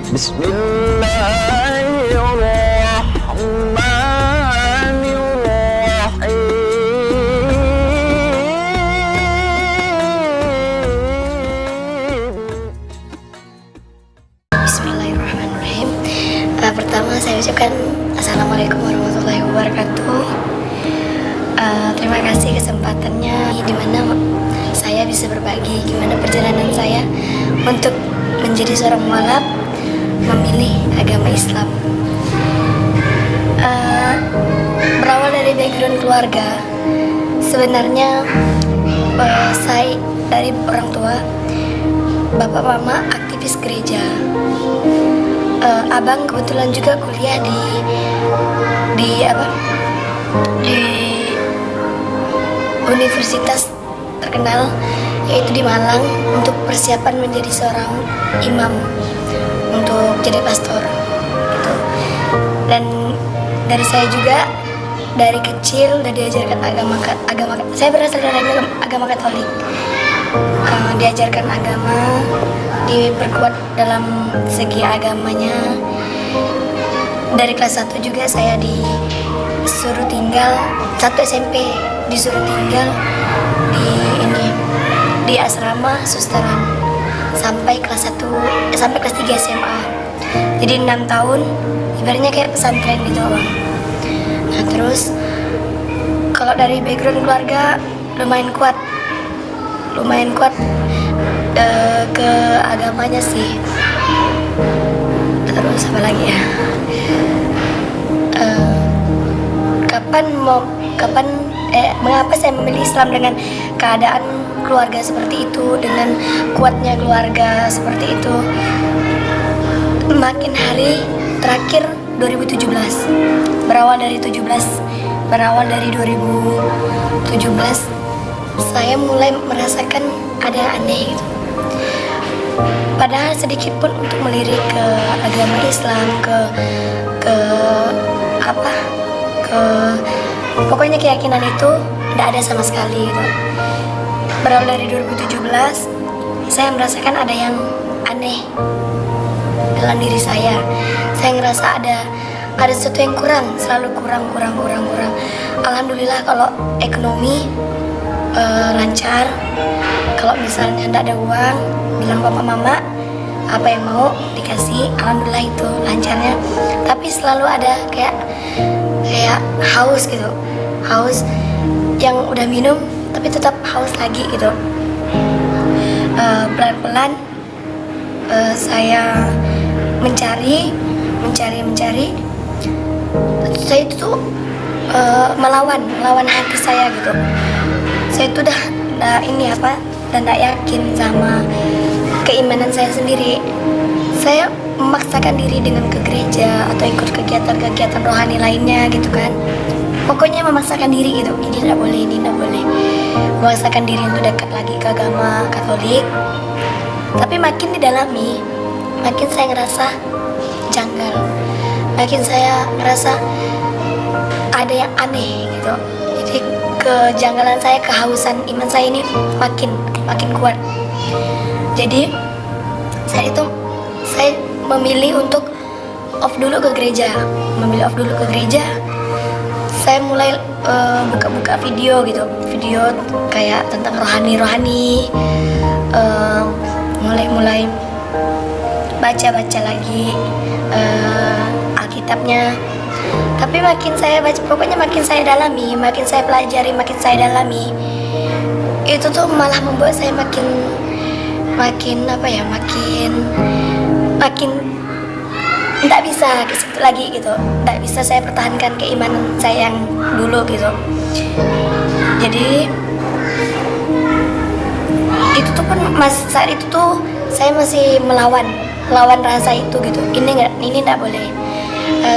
Bismillahirrahmanirrahim. Pertama saya ucapkan Assalamualaikum warahmatullahi wabarakatuh. Terima kasih kesempatannya di mana saya bisa berbagi gimana perjalanan saya untuk menjadi seorang mualaf memilih agama Islam. Berawal dari background keluarga, sebenarnya saya dari orang tua, bapak mama aktivis gereja. Abang kebetulan juga kuliah di universitas terkenal yaitu di Malang untuk persiapan menjadi seorang imam untuk jadi pastor gitu. Dan dari saya juga dari kecil udah diajarkan agama. Saya berasal dari agama Katolik. Diajarkan agama, diperkuat dalam segi agamanya. Dari kelas 1 juga saya disuruh tinggal, 1 SMP disuruh tinggal di asrama susteran sampai kelas 3 SMA. Jadi 6 tahun ibaratnya kayak pesantren gitu, Bang. Nah, terus kalau dari background keluarga lumayan kuat ke agamanya sih. Terus apa lagi ya? Mengapa saya memilih Islam dengan keadaan keluarga seperti itu, dengan kuatnya keluarga seperti itu? Makin hari terakhir 2017 berawal dari 2017 saya mulai merasakan ada yang aneh gitu. Padahal sedikit pun untuk melirik ke agama Islam, pokoknya keyakinan itu tidak ada sama sekali gitu. Berawal dari 2017 saya merasakan ada yang aneh dalam diri saya. Saya ngerasa ada sesuatu yang kurang, selalu kurang. Alhamdulillah kalau ekonomi lancar. Kalau misalnya tidak ada uang, bilang papa mama apa yang mau dikasih, alhamdulillah itu lancarnya. Tapi selalu ada kayak haus gitu, haus yang udah minum tapi tetap haus lagi gitu. Pelan-pelan saya mencari. Saya itu tuh melawan hati saya gitu. Saya itu udah tidak yakin sama keimanan saya sendiri. Saya memaksakan diri dengan ke gereja atau ikut kegiatan rohani lainnya gitu kan. Pokoknya memaksakan diri gitu. Ini tidak boleh. Memaksakan diri untuk dekat lagi ke agama Katolik. Tapi makin didalami, makin saya ngerasa janggal. Makin saya ngerasa ada yang aneh gitu. Jadi kejanggalan saya, kehausan iman saya ini makin kuat. Jadi saya memilih untuk off dulu ke gereja. Saya mulai buka video gitu, video kayak tentang rohani. Mulai baca lagi Alkitabnya. Tapi makin saya baca, pokoknya makin saya dalami, makin saya pelajari, makin saya dalami, itu tuh malah membuat saya makin tidak bisa ke situ lagi gitu. Tidak bisa saya pertahankan keimanan saya yang dulu gitu. Jadi itu tuh pun saat itu tuh saya masih melawan rasa itu gitu. Ini tidak boleh.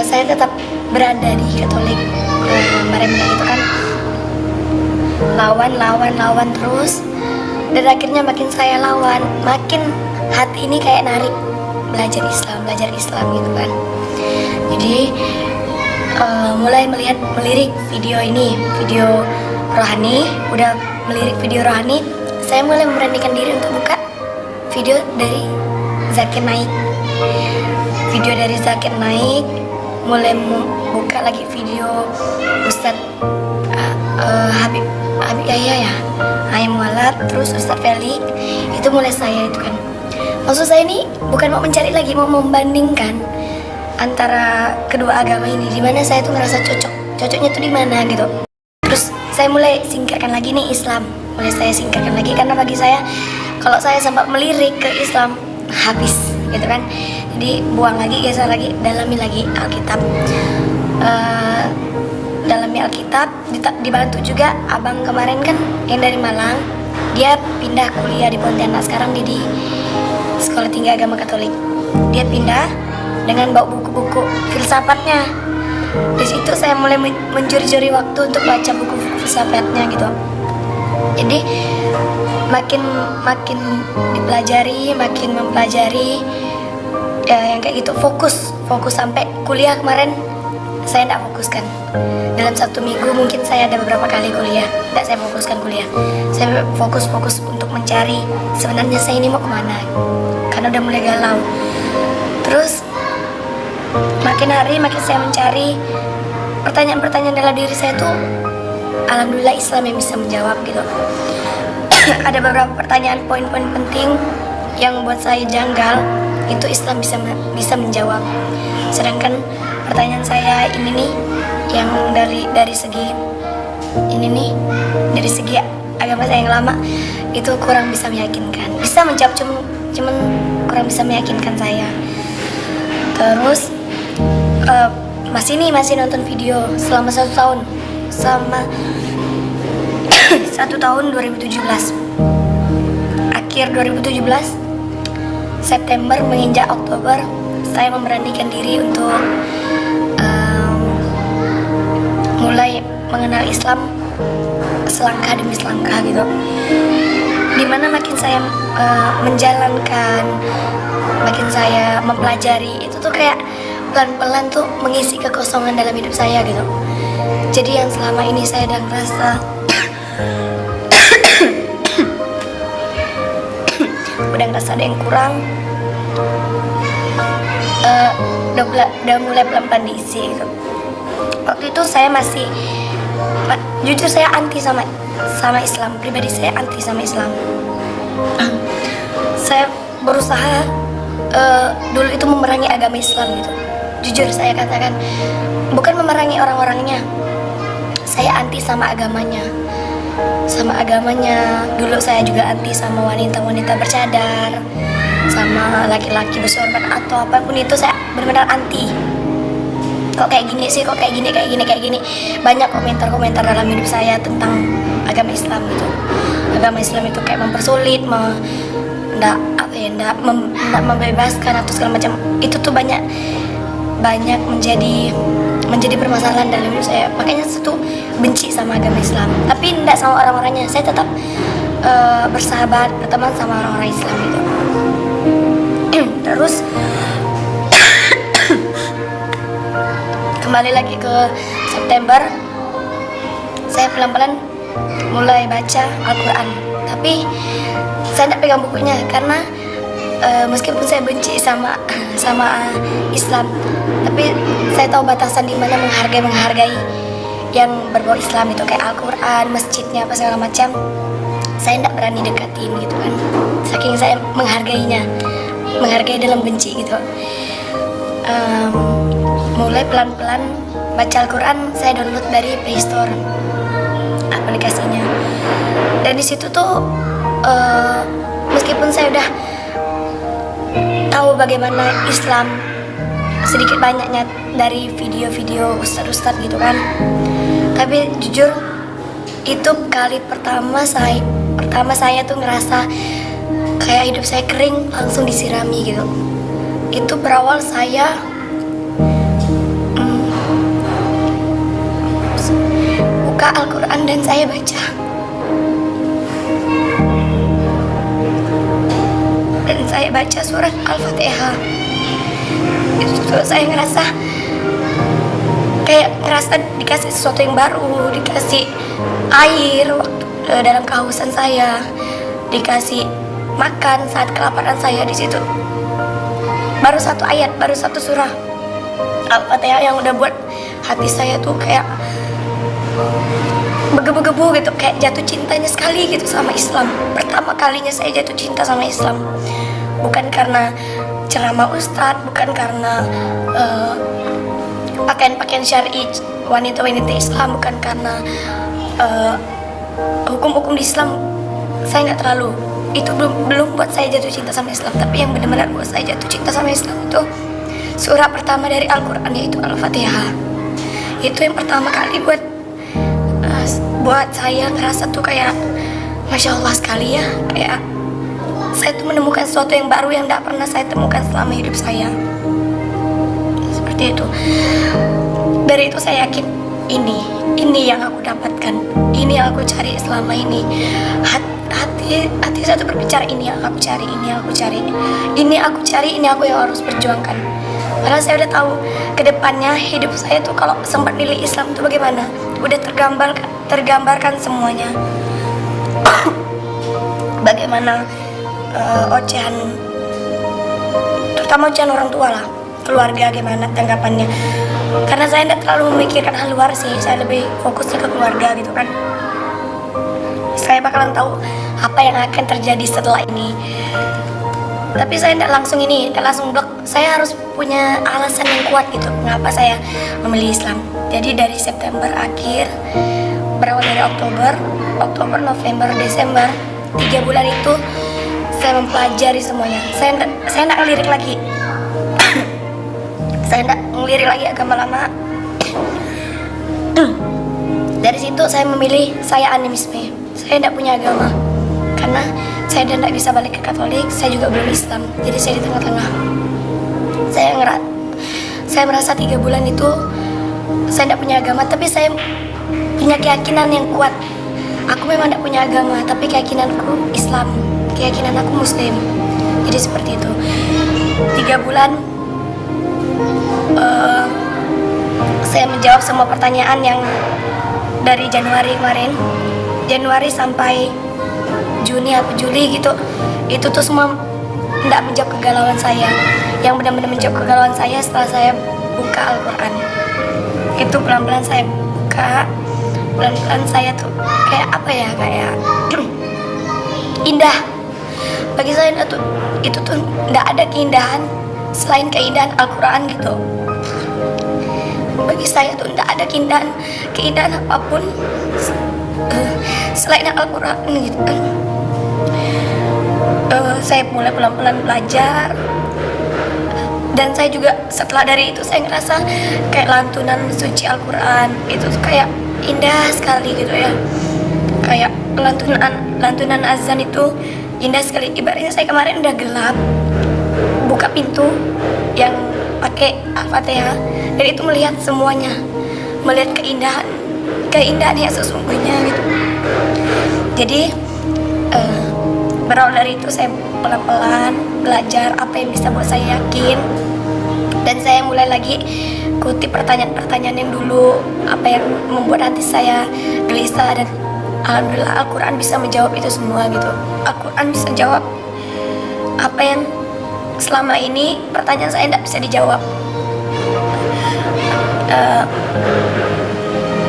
Saya tetap berada di Katolik, mereka gitu kan. Lawan terus. Dan akhirnya makin saya lawan, makin hati ini kayak narik belajar Islam gitu kan. Jadi mulai melirik video rohani. Udah melirik video rohani, saya mulai memberanikan diri untuk buka video dari Zakir Naik. Video dari Zakir Naik, mulai buka lagi video Ustadz Habib Yahya ya, Hayam Walad, terus Ustadz Felix. Itu mulai saya itu kan. Maksud saya ini bukan mau mencari lagi, mau membandingkan antara kedua agama ini, di mana saya tuh ngerasa cocoknya tuh di mana gitu. Terus saya mulai singkirkan lagi nih Islam, mulai saya singkirkan lagi karena bagi saya kalau saya sempat melirik ke Islam habis gitu kan. Jadi buang lagi, geser lagi, dalami lagi Alkitab. Dalami Alkitab, dibantu juga abang kemarin kan yang dari Malang, dia pindah kuliah di Pontianak, sekarang dia di Sekolah Tinggi Agama Katolik. Dia pindah dengan bawa buku-buku filsafatnya. Di situ saya mulai mencuri-curi waktu untuk baca buku filsafatnya gitu. Jadi makin dipelajari, makin mempelajari yang kayak gitu, fokus sampai kuliah kemarin saya tidak fokuskan. Dalam 1 minggu mungkin saya ada beberapa kali kuliah, tidak saya fokuskan kuliah. Saya fokus untuk mencari sebenarnya saya ini mau kemana, karena udah mulai galau. Terus makin hari makin saya mencari pertanyaan-pertanyaan dalam diri saya tuh, alhamdulillah Islam yang bisa menjawab gitu. Ada beberapa pertanyaan, poin-poin penting yang buat saya janggal, itu Islam bisa menjawab. Sedangkan pertanyaan saya ini nih, yang dari segi ini nih, dari segi agama saya yang lama, itu kurang bisa meyakinkan. Bisa menjawab, cuman kurang bisa meyakinkan saya. Terus masih nonton video selama 1 tahun, sama 1 tahun 2017, akhir 2017 September menginjak Oktober, saya memberanikan diri untuk mulai mengenal Islam selangkah demi selangkah gitu. Dimana makin saya menjalankan, makin saya mempelajari, itu tuh kayak pelan-pelan tuh mengisi kekosongan dalam hidup saya gitu. Jadi yang selama ini saya udah ngerasa ada yang kurang, udah mulai pelan-pelan diisi gitu. Waktu itu saya masih jujur saya anti sama Islam, pribadi saya anti sama Islam. Saya berusaha dulu itu memerangi agama Islam gitu. Jujur saya katakan, bukan memerangi orang-orangnya, saya anti sama agamanya. Dulu saya juga anti sama wanita-wanita bercadar, sama laki-laki bersorban atau apapun itu, saya benar-benar anti. Kok kayak gini sih, kok kayak gini. Banyak komentar-komentar dalam hidup saya tentang agama Islam gitu. Agama Islam itu kayak mempersulit, nggak membebaskan atau segala macam. Itu tuh banyak menjadi permasalahan dalam hidup saya. Makanya saya tuh benci sama agama Islam, tapi tidak sama orang-orangnya. Saya tetap bersahabat, berteman sama orang-orang Islam itu. Terus kembali lagi ke September, saya pelan-pelan mulai baca Al-Quran. Tapi saya tidak pegang bukunya karena meskipun saya benci sama Islam, tapi saya tahu batasan di mana menghargai yang berbau Islam itu, kayak Al-Quran, masjidnya, apa segala macam. Saya tidak berani dekatin gitu kan, saking saya menghargai dalam benci gitu. Mulai pelan-pelan baca Al-Quran, saya download dari Play Store aplikasinya. Dan di situ tuh meskipun saya udah tahu bagaimana Islam sedikit banyaknya dari video-video ustadz gitu kan, tapi jujur itu kali pertama saya tuh ngerasa kayak hidup saya kering, langsung disirami gitu. Itu berawal saya buka Al-Quran dan saya baca, dan saya baca surat Al-Fatihah. Itu tuh saya ngerasa dikasih sesuatu yang baru, dikasih air waktu dalam kehausan saya, dikasih makan saat kelaparan saya. Di situ baru satu ayat, baru satu surah Al-Fatihah yang udah buat hati saya tuh kayak begebu-gebu gitu, kayak jatuh cintanya sekali gitu sama Islam. Pertama kalinya saya jatuh cinta sama Islam, bukan karena ceramah ustadz, bukan karena pakaian-pakaian syar'i wanita-wanita Islam, bukan karena hukum-hukum di Islam. Saya nggak terlalu, itu belum buat saya jatuh cinta sama Islam. Tapi yang benar-benar buat saya jatuh cinta sama Islam itu surah pertama dari Al-Quran, yaitu Al-Fatihah. Itu yang pertama kali buat saya ngerasa tuh kayak Masya Allah sekali ya, kayak saya tuh menemukan sesuatu yang baru yang tidak pernah saya temukan selama hidup saya. Seperti itu. Dari itu saya yakin ini yang aku dapatkan, ini yang aku cari selama ini. Hati saya tuh berbicara, ini yang aku cari, ini yang aku cari, ini aku cari, ini aku yang harus perjuangkan. Karena saya udah tahu kedepannya hidup saya tuh kalau sempat nilai Islam tuh bagaimana, udah tergambarkan semuanya. Bagaimana ocehan, terutama ocehan orang tua lah, keluarga gimana tanggapannya. Karena saya tidak terlalu memikirkan hal luar sih, saya lebih fokusnya ke keluarga gitu kan. Saya bakalan tahu apa yang akan terjadi setelah ini. Tapi saya tidak langsung blok. Saya harus punya alasan yang kuat gitu, mengapa saya memilih Islam. Jadi dari September akhir, berawal dari Oktober, November, Desember, 3 bulan itu saya mempelajari semuanya. Saya tidak ngelirik lagi. Saya tidak ngelirik lagi agama lama. Dari situ saya memilih saya animisme. Saya tidak punya agama karena saya tidak bisa balik ke Katolik, saya juga belum Islam. Jadi saya di tengah-tengah. Saya merasa 3 bulan itu saya tidak punya agama, tapi saya punya keyakinan yang kuat. Aku memang tidak punya agama, tapi keyakinanku Islam, keyakinan aku Muslim. Jadi seperti itu. 3 bulan saya menjawab semua pertanyaan yang dari Januari kemarin, Januari sampai Juni atau Juli gitu. Itu tuh semua tidak menjawab kegalauan saya. Yang benar-benar menjawab kegalauan saya setelah saya buka Al-Quran. Itu pelan-pelan saya buka, pelan-pelan saya tuh kayak apa ya, kayak indah. Bagi saya itu tuh tidak ada keindahan selain keindahan Al-Quran gitu. Bagi saya tuh tidak ada keindahan apapun selain Al-Quran gitu kan. Saya mulai pelan-pelan belajar, dan saya juga setelah dari itu saya ngerasa kayak lantunan suci Al-Quran itu tuh kayak indah sekali gitu ya. Kayak lantunan azan itu indah sekali. Ibaratnya saya kemarin udah gelap, buka pintu yang pakai Al-Fatihah, dan itu melihat semuanya, melihat keindahan yang sesungguhnya gitu. Jadi berawal dari itu saya pelan-pelan belajar apa yang bisa buat saya yakin, dan saya mulai lagi kutip pertanyaan-pertanyaan yang dulu, apa yang membuat hati saya gelisah, dan alhamdulillah Al-Quran bisa menjawab itu semua gitu. Al-Quran bisa jawab apa yang selama ini pertanyaan saya tidak bisa dijawab.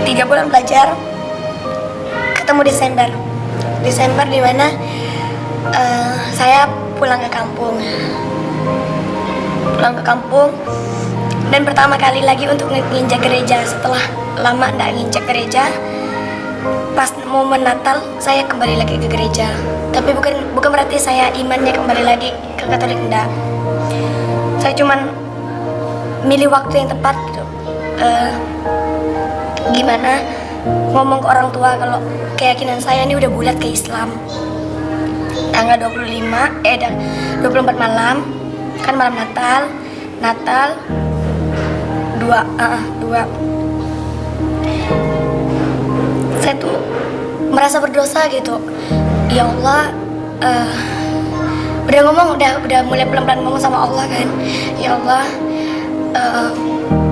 3 bulan belajar, ketemu Desember di mana saya pulang ke kampung, dan pertama kali lagi untuk nginjak gereja setelah lama tidak nginjak gereja. Pas momen Natal saya kembali lagi ke gereja, tapi bukan berarti saya imannya kembali lagi ke Katolik, enggak. Saya cuman milih waktu yang tepat gitu. Gimana ngomong ke orang tua kalau keyakinan saya ini udah bulat ke Islam. Tanggal 24 malam, kan malam Natal 2. Saya tuh merasa berdosa gitu. Ya Allah, udah mulai pelan-pelan ngomong sama Allah kan. Ya Allah,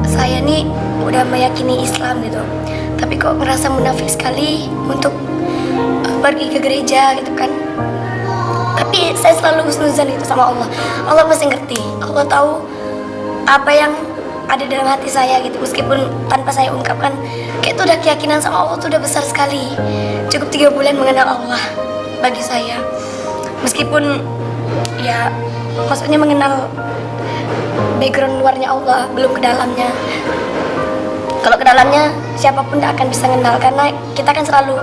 saya nih udah meyakini Islam gitu, tapi kok merasa munafik sekali untuk pergi ke gereja gitu kan. Tapi saya selalu husnuzan itu sama Allah. Allah pasti ngerti. Allah tahu apa yang ada dalam hati saya gitu. Meskipun tanpa saya ungkapkan, kayak itu udah keyakinan sama Allah tuh udah besar sekali. Cukup 3 bulan mengenal Allah bagi saya. Meskipun ya maksudnya mengenal background luarnya Allah, belum ke dalamnya. Kalau ke dalamnya siapapun tidak akan bisa kenal, karena kita kan selalu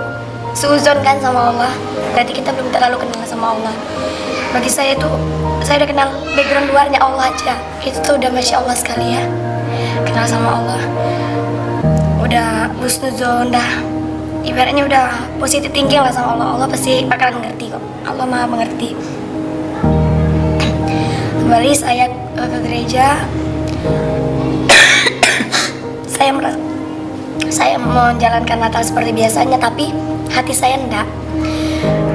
seuzon kan sama Allah. Berarti kita belum terlalu kenal sama Allah. Bagi saya itu, saya udah kenal background luarnya Allah aja, itu tuh udah Masya Allah sekali ya. Kenal sama Allah, udah husnuzon, dah ibaratnya udah positif thinking lah sama Allah. Allah pasti bakalan mengerti kok. Allah maha mengerti. Kembali saya ke gereja. Saya menjalankan Natal seperti biasanya, tapi hati saya enggak.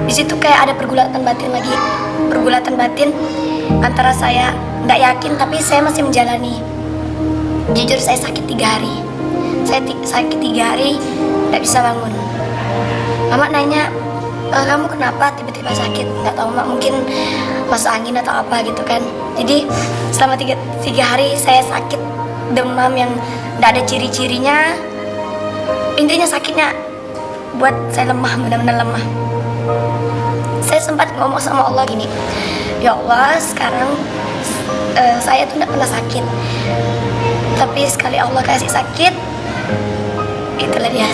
Di situ kayak ada pergulatan batin lagi, pergulatan batin antara saya enggak yakin tapi saya masih menjalani. Jujur saya sakit 3 hari. Saya sakit 3 hari, enggak bisa bangun. Mama nanya, kamu kenapa tiba-tiba sakit? Nggak tahu mak, mungkin masuk angin atau apa gitu kan. Jadi selama 3 hari saya sakit demam yang nggak ada ciri-cirinya. Intinya sakitnya buat saya lemah, benar-benar lemah. Saya sempat ngomong sama Allah gini, ya Allah, sekarang saya tuh nggak pernah sakit, tapi sekali Allah kasih sakit, itulah dia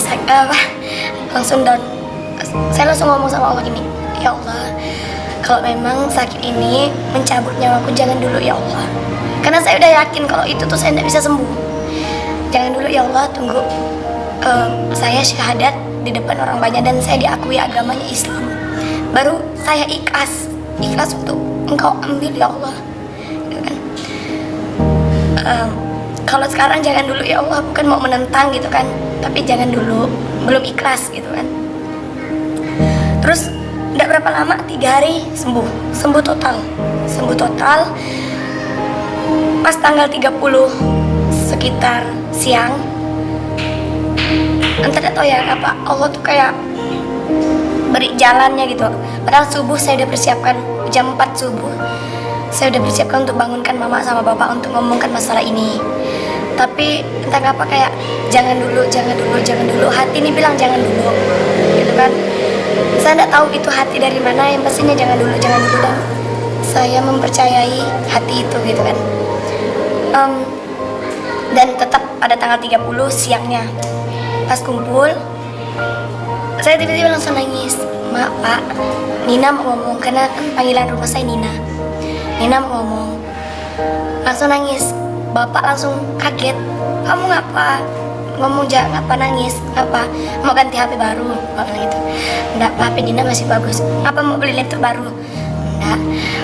langsung down. Saya langsung ngomong sama Allah gini, ya Allah, kalau memang sakit ini mencabut nyawaku, jangan dulu ya Allah. Karena saya udah yakin kalau itu tuh saya tidak bisa sembuh. Jangan dulu ya Allah, tunggu saya syahadat di depan orang banyak dan saya diakui agamanya Islam. Baru saya ikhlas untuk Engkau ambil ya Allah. Gitu kan. Kalau sekarang jangan dulu ya Allah, bukan mau menentang gitu kan, tapi jangan dulu, belum ikhlas gitu kan. Terus tidak berapa lama, 3 hari sembuh total. Pas tanggal 30 sekitar siang, entah tidak tahu ya apa, Allah tuh kayak beri jalannya gitu. Padahal subuh saya udah persiapkan, jam 4 subuh saya udah persiapkan untuk bangunkan mama sama bapak untuk ngomongkan masalah ini. Tapi entah apa kayak jangan dulu, hati ini bilang jangan dulu gitu kan. Saya tidak tahu itu hati dari mana, yang pastinya jangan dulu, dan saya mempercayai hati itu gitu kan. Dan tetap pada tanggal 30 siangnya pas kumpul, saya tiba-tiba langsung nangis. Mak, Pak, Nina mau ngomong, karena kan panggilan rumah saya Nina mau ngomong. Langsung nangis. Bapak langsung kaget, kamu ngapa ngomong, ngapa nangis, ngapa mau ganti HP baru, bapak gitu. Enggak, HP Nina masih bagus. Apa mau beli laptop baru? Enggak,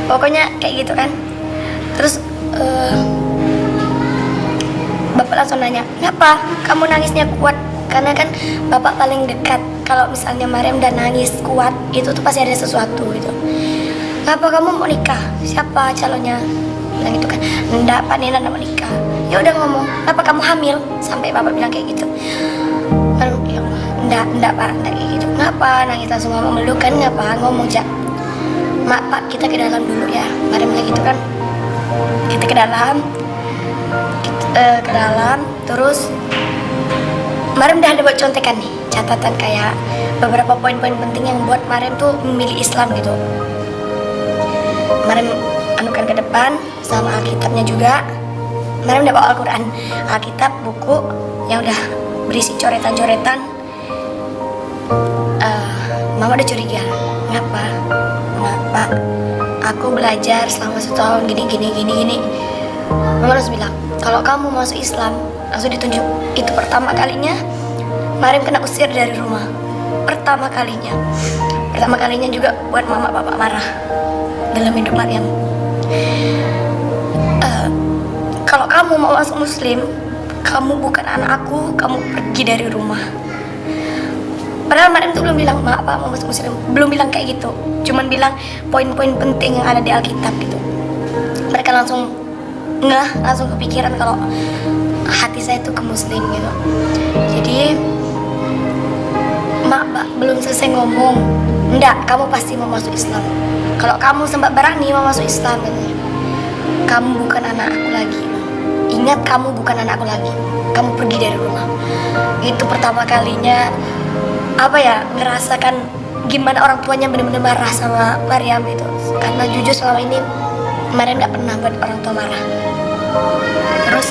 pokoknya kayak gitu kan. Terus bapak langsung nanya, ngapa kamu nangisnya kuat? Karena kan bapak paling dekat. Kalau misalnya Mariam udah nangis kuat, itu tuh pasti ada sesuatu gitu. Ngapa kamu mau nikah? Siapa calonnya? Bilang gitu kan. Enggak, Pak, Nina mau nikah. Ya udah ngomong, apa kamu hamil? Sampai bapak bilang kayak gitu. Ya Allah, enggak Pak, enggak kayak gitu. Ngapa nangis langsung ngomong meluk kan? Ngapa ngomong jak? Mak, Pak, kita ke dalam dulu ya. Mariam bilang gitu kan. Kita ke dalam, terus Mariam udah ada buat contekan nih, catatan kayak beberapa poin-poin penting yang buat Mariam tuh memilih Islam gitu. Mariam anukan ke depan sama Alkitabnya juga. Mariam udah bawa Al-Quran, Alkitab, buku yang udah berisi coretan-coretan. Mama udah curiga, ngapa? Pak, aku belajar selama 1 tahun gini. Mama langsung bilang, kalau kamu masuk Islam, langsung ditunjuk. Itu pertama kalinya Mariam kena usir dari rumah. Pertama kalinya juga buat mama bapak marah dalam hidup Mariam. Kalau kamu mau masuk Muslim, kamu bukan anak aku, kamu pergi dari rumah. Padahal Mariam tuh belum bilang, Mak, Pak, mau masuk Muslim. Belum bilang kayak gitu. Cuman bilang poin-poin penting yang ada di Alkitab gitu. Mereka langsung kepikiran kalau hati saya tuh ke Muslim gitu. Jadi Mak, belum selesai ngomong, enggak, kamu pasti mau masuk Islam. kalau kamu sempat berani mau masuk Islam katanya, kamu bukan anak aku lagi. Ingat, kamu bukan anakku lagi. Kamu pergi dari rumah. Itu pertama kalinya apa ya, ngerasakan gimana orang tuanya benar-benar marah sama Maryam itu. Karena jujur selama ini Maryam nggak pernah buat orang tua marah. Terus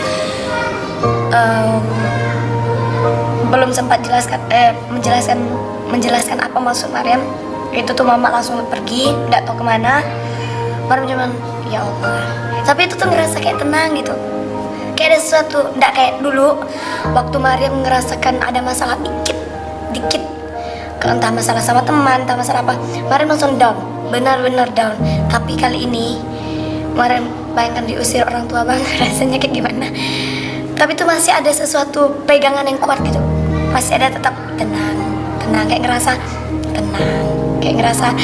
belum sempat menjelaskan apa maksud Maryam. Itu tuh mama langsung pergi, nggak tahu kemana. Maryam cuman ya Allah. Tapi itu tuh ngerasa kayak tenang gitu. Kayak ada sesuatu, nggak kayak dulu waktu Maryam ngerasakan ada masalah dikit, entah masalah sama teman, entah masalah apa, Maryam langsung down, benar-benar down. Tapi kali ini Maryam bayangkan diusir orang tua banget, rasanya kayak gimana. Tapi itu masih ada sesuatu pegangan yang kuat gitu, masih ada tetap tenang, kayak ngerasa tenang, kayak ngerasa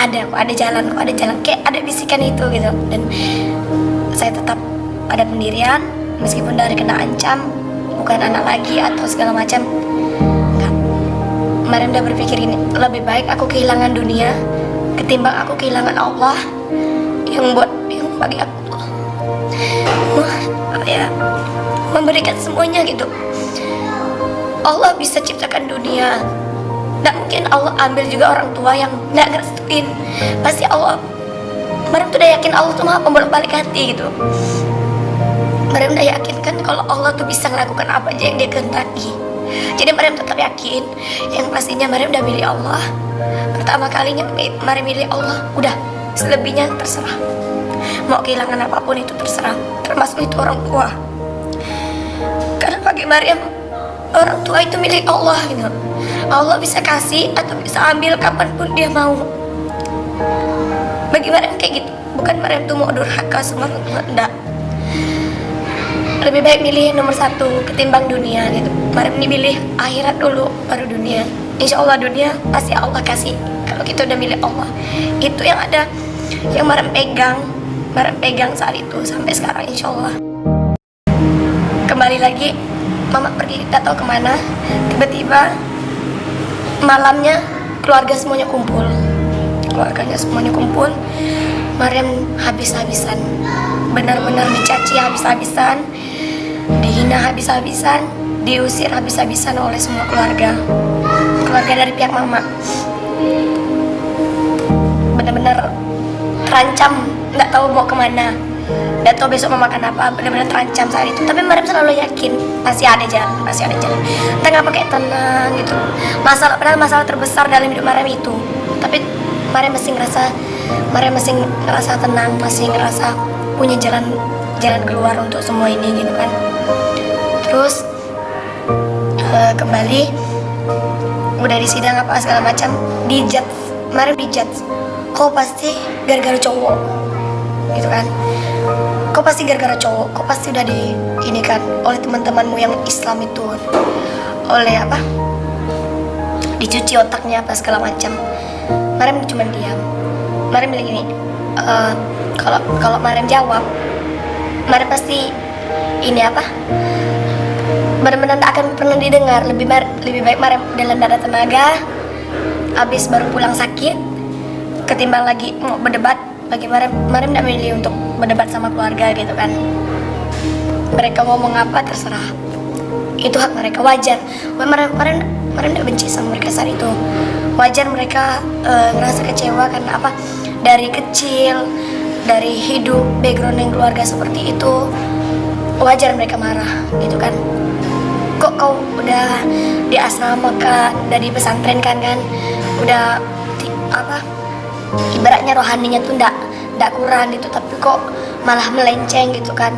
ada jalan, kayak ada bisikan itu gitu. Dan saya tetap ada pendirian meskipun dari kena ancam, bukan anak lagi atau segala macam. Enggak. Maryam udah berpikir ini, lebih baik aku kehilangan dunia ketimbang aku kehilangan Allah yang bagi aku memberikan semuanya gitu. Allah bisa ciptakan dunia, nggak mungkin Allah ambil juga orang tua yang nggak ngerestuin. Pasti Allah, Maryam tuh udah yakin Allah tuh maha pembolak-balik hati gitu. Maryam udah yakin kan kalau Allah tuh bisa melakukan apa aja yang dia kehendaki. Jadi Maryam tetap yakin, yang pastinya Maryam udah milih Allah. Pertama kalinya Maryam milih Allah, udah selebihnya terserah. Mau kehilangan apapun itu terserah, termasuk itu orang tua. Karena bagi Maryam, orang tua itu milik Allah gitu. Allah bisa kasih atau bisa ambil kapanpun dia mau. Bagi Maryam kayak gitu. Bukan Maryam tuh mau durhaka sama orang tua, enggak. Lebih baik milih nomor satu ketimbang dunia gitu. Maryam ini milih akhirat dulu baru dunia. Insya Allah dunia pasti Allah kasih kalau kita udah milih Allah. Itu yang ada, yang Maryam pegang saat itu sampai sekarang insya Allah. Kembali lagi, mama pergi gak tahu kemana. Tiba-tiba malamnya keluarganya semuanya kumpul. Maryam habis-habisan, benar-benar dicaci habis-habisan, dihina habis-habisan, diusir habis-habisan oleh semua keluarga dari pihak mama. Benar-benar terancam, nggak tahu mau kemana, nggak tahu besok mau makan apa, benar-benar terancam saat itu. Tapi Maryam selalu yakin pasti ada jalan. Entah ngapa kayak tenang gitu. Padahal masalah terbesar dalam hidup Maryam itu, tapi Maryam masih ngerasa tenang, masih ngerasa punya jalan keluar untuk semua ini gitu kan. Terus kembali udah di sidang apa segala macam, Maryam dijudge, kau pasti gara-gara cowok gitu kan, kau pasti gara-gara cowok, kau pasti udah ini kan oleh teman-temanmu yang Islam itu, oleh apa, dicuci otaknya apa segala macam. Maryam cuma diam. Maryam bilang gini, kalau Maryam jawab, Maryam pasti ini apa, benar-benar tak akan pernah didengar. Lebih baik Maryam dalam dada tenaga, habis baru pulang sakit, ketimbang lagi mau berdebat. Bagi Maryam tidak milih untuk berdebat sama keluarga gitu kan. Mereka ngomong apa terserah, itu hak mereka, wajar. Maryam tidak benci sama mereka saat itu. Wajar mereka ngerasa kecewa karena apa, dari kecil, dari hidup background yang keluarga seperti itu, wajar mereka marah gitu kan. Kok kau udah di asrama kan, udah di pesantren kan, udah ibaratnya rohaninya tuh ndak kurang gitu, tapi kok malah melenceng gitu kan.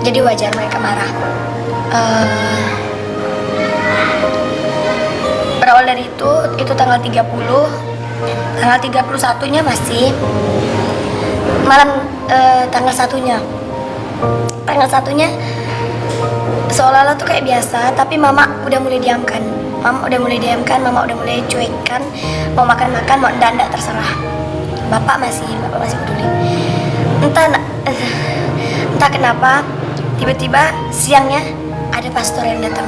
Jadi wajar mereka marah. Berawal dari itu tanggal 30, tanggal 31-nya masih malam, tanggal 1-nya seolah-olah tuh kayak biasa, tapi mama udah mulai diamkan, mama udah mulai cuekkan, mau makan mau ndak terserah. Bapak masih peduli. Entah kenapa tiba-tiba siangnya ada pastor yang datang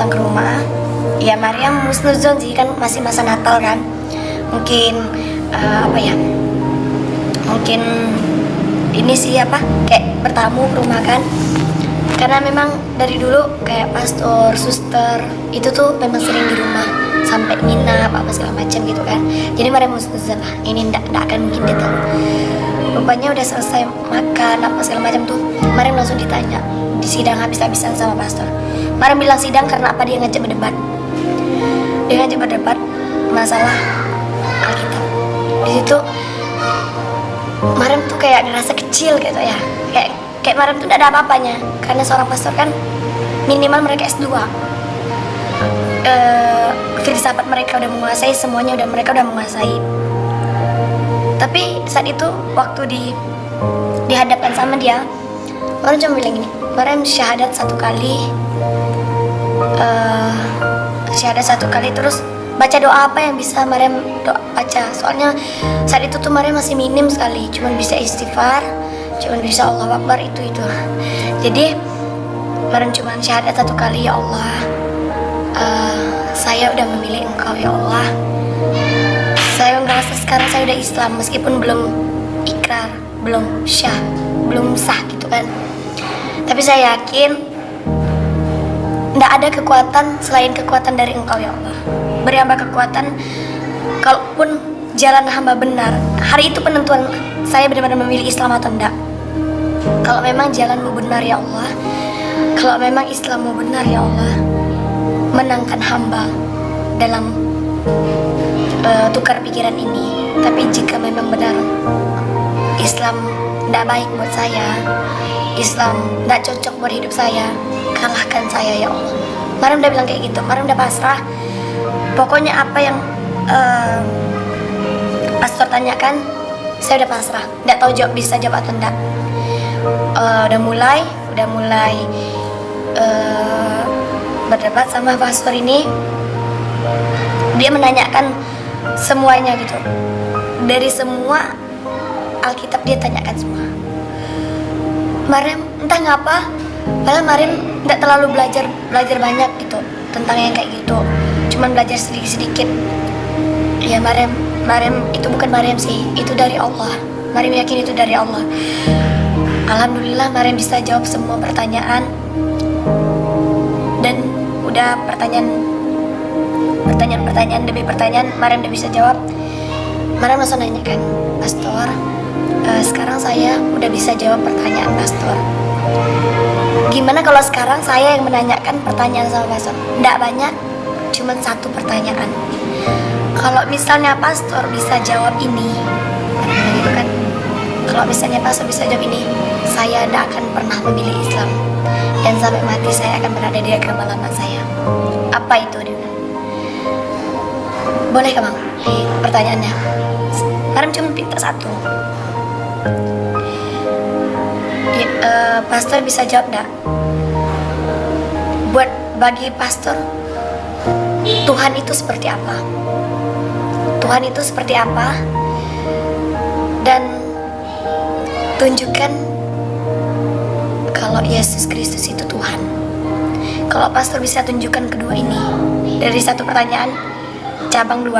ke rumah. Ya Maryam husnuzon sih kan, masih masa Natal kan, mungkin apa ya, mungkin ini sih apa, kayak bertamu ke rumah kan, karena memang dari dulu kayak pastor, suster itu tuh memang sering di rumah sampai nginap apa segala macam gitu kan. Jadi Mariam Mustazah ini ndak akan mungkin dia tahu. Rupanya udah selesai makan apa segala macam tuh, Mariam langsung ditanya di sidang habis-habisan sama pastor. Mariam bilang sidang karena apa, dia ngajak berdebat. Dia ngajak berdebat masalah Alkitab. Di situ Mariam tuh kayak ngerasa kecil gitu ya. Kayak Mariam tuh tidak ada apa-apanya, karena seorang pastor kan minimal mereka S2. Filsafat mereka udah menguasai, semuanya mereka udah menguasai. Tapi saat itu waktu dihadapkan sama dia, Mariam cuma bilang gini, Mariam syahadat satu kali, terus baca doa apa yang bisa Mariam baca. Soalnya saat itu tuh Mariam masih minim sekali, cuman bisa istighfar, cuman bisa Allahu Akbar itu. Jadi Mariam cuma syahadat satu kali, ya Allah, saya udah memilih Engkau ya Allah. Saya ngerasa sekarang saya udah Islam meskipun belum ikrar, belum sah gitu kan. Tapi saya yakin tidak ada kekuatan selain kekuatan dari Engkau ya Allah. Beri hamba kekuatan, kalaupun jalan hamba benar, hari itu penentuan saya benar-benar memilih Islam atau tidak. Kalau memang jalanmu benar ya Allah, kalau memang Islammu benar ya Allah, menangkan hamba dalam tukar pikiran ini. Tapi jika memang benar Islam tidak baik buat saya, Islam tidak cocok buat hidup saya, kalahkan saya ya Allah. Mariam udah bilang kayak gitu, Mariam udah pasrah. Pokoknya apa yang pastor tanyakan, saya udah pasrah. Tidak tahu bisa jawab atau enggak. Udah mulai berdebat sama pastor ini. Dia menanyakan semuanya gitu, dari semua Alkitab dia tanyakan semua. Mariam entah ngapa, padahal Mariam tidak terlalu belajar banyak gitu tentang yang kayak gitu, cuman belajar sedikit. Ya Mariam itu bukan Mariam sih, itu dari Allah. Mariam yakin itu dari Allah. Alhamdulillah Mariam bisa jawab semua pertanyaan, dan udah pertanyaan demi pertanyaan Mariam udah bisa jawab. Mariam langsung nanyakan, Pastor, sekarang saya udah bisa jawab pertanyaan Pastor. Gimana kalau sekarang saya yang menanyakan pertanyaan sama Pastor? Nggak banyak, cuma satu pertanyaan. Kalau misalnya Pastor bisa jawab ini, gitu kan? Kalau misalnya Pastor bisa jawab ini, saya tidak akan pernah memilih Islam, dan sampai mati saya akan berada di agama lama saya. Apa itu dia? Boleh Bang, di pertanyaannya Mariam cuma minta satu. Pastor bisa jawab enggak? Bagi pastor, Tuhan itu seperti apa? Tuhan itu seperti apa? Dan tunjukkan kalau Yesus Kristus itu Tuhan. Kalau pastor bisa tunjukkan kedua ini dari satu pertanyaan, cabang 2,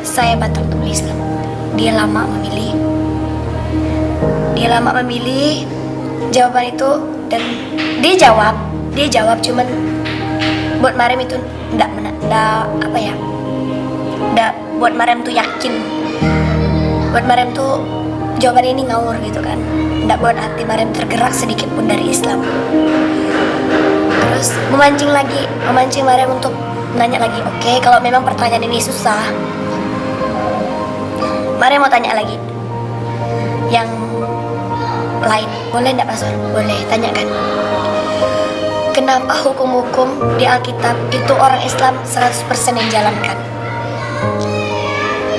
saya batal untuk Islam. Dia lama memilih jawaban itu, dan dia jawab cuman buat Mariam itu enggak buat Mariam tuh yakin, buat Mariam tuh jawaban ini ngawur gitu kan, enggak buat hati Mariam tergerak sedikit pun dari Islam. Terus memancing Mariam untuk nanya lagi. Oke, kalau memang pertanyaan ini susah, Mariam mau tanya lagi yang lain. Boleh enggak Pastor? Boleh, tanyakan. Kenapa hukum-hukum di Alkitab itu orang Islam 100% yang jalankan?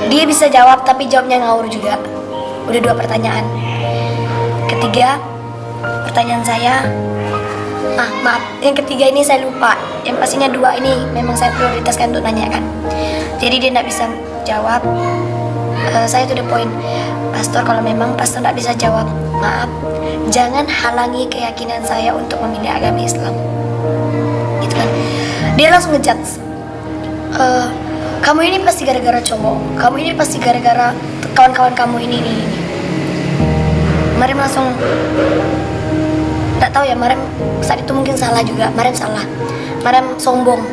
Dia bisa jawab, tapi jawabnya ngawur juga. Udah 2 pertanyaan. Ketiga, pertanyaan saya, maaf, yang ketiga ini saya lupa. Yang pastinya 2 ini memang saya prioritaskan untuk nanyakan. Jadi dia tidak bisa jawab. Saya to the point, Pastor, kalau memang Pastor tidak bisa jawab, maaf, jangan halangi keyakinan saya untuk memilih agama Islam. Gitu kan. Dia langsung ngejudge. kamu ini pasti gara-gara cowok, kamu ini pasti gara-gara kawan-kawan kamu ini. Mariam langsung nggak tahu ya, Mariam saat itu mungkin salah juga. Mariam salah, Mariam sombong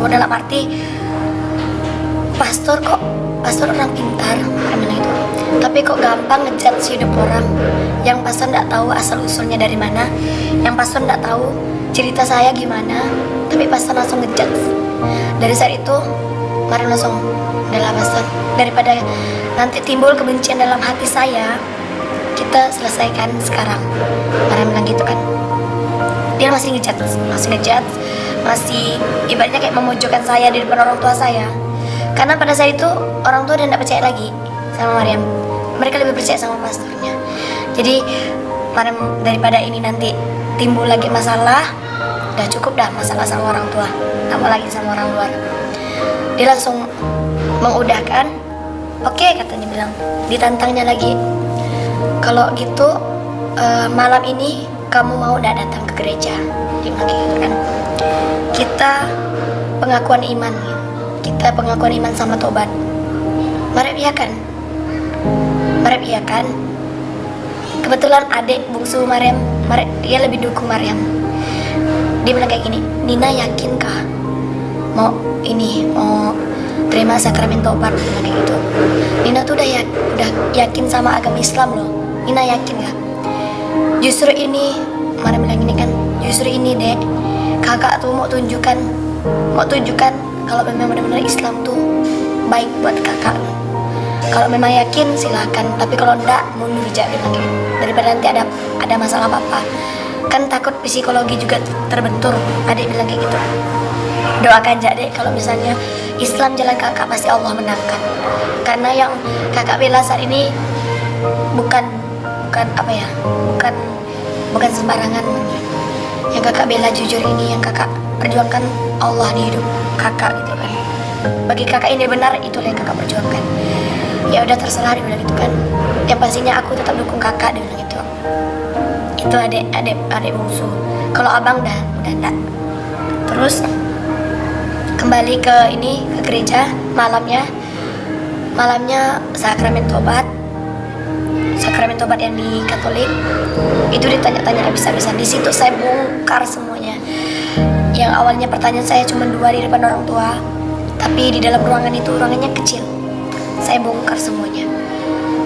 dalam arti pastor orang pintar, Mariam bilang itu. Tapi kok gampang ngejudge hidup orang yang pastor nggak tahu asal usulnya dari mana, yang pastor nggak tahu cerita saya gimana, tapi pastor langsung ngejudge. Dari saat itu Mariam langsung, udahlah pastor, daripada nanti timbul kebencian dalam hati saya, kita selesaikan sekarang. Mariam bilang gitu kan. Dia masih ngejudge, masih ibaratnya kayak memojokkan saya di depan orang tua saya. Karena pada saat itu orang tua udah tidak percaya lagi sama Mariam, mereka lebih percaya sama pastornya. Jadi Mariam, daripada ini nanti timbul lagi masalah, udah cukup dah masalah sama orang tua, nggak mau lagi sama orang luar. Dia langsung mengudahkan, oke, katanya bilang, ditantangnya lagi, kalau gitu malam ini kamu mau udah datang ke gereja. Dia bilang gitu kan, kita pengakuan iman sama tobat. Mariam iya kan. Kebetulan adik bungsu Mariam, dia lebih dukung Mariam. Dia bilang kayak gini, Nina yakinkah mau terima sakramen tobat? Kayak gitu. Nina tuh udah yakin sama agama Islam loh. Nina yakin gak? Justru ini, Mariam bilang gini kan, justru ini dek, kakak tuh mau tunjukkan kalau memang benar-benar Islam tuh baik buat kakak. Kalau memang yakin silahkan, tapi kalau enggak mundur aja, daripada nanti ada masalah apa-apa. Kan takut psikologi juga terbentur, adik bilang kayak gitu. Doakan aja dek, kalau misalnya Islam jalan kakak pasti Allah menangkan. Karena yang kakak bela saat ini bukan sembarangan. Yang kakak bela jujur ini, yang kakak perjuangkan Allah di hidup kakak gitu kan. Bagi kakak ini benar, itulah yang kakak perjuangkan. Ya udah terserah, dia bilang gitu kan. Yang pastinya aku tetap dukung kakak, dia bilang gitu. Itu adik bungsu. Kalau abang udah enggak. Terus kembali ke gereja malamnya sakramen tobat yang di Katolik itu ditanya-tanya habis-habisan. Di situ saya bongkar semuanya. Yang awalnya pertanyaan saya cuma 2 di depan orang tua, tapi di dalam ruangannya kecil. Saya bongkar semuanya.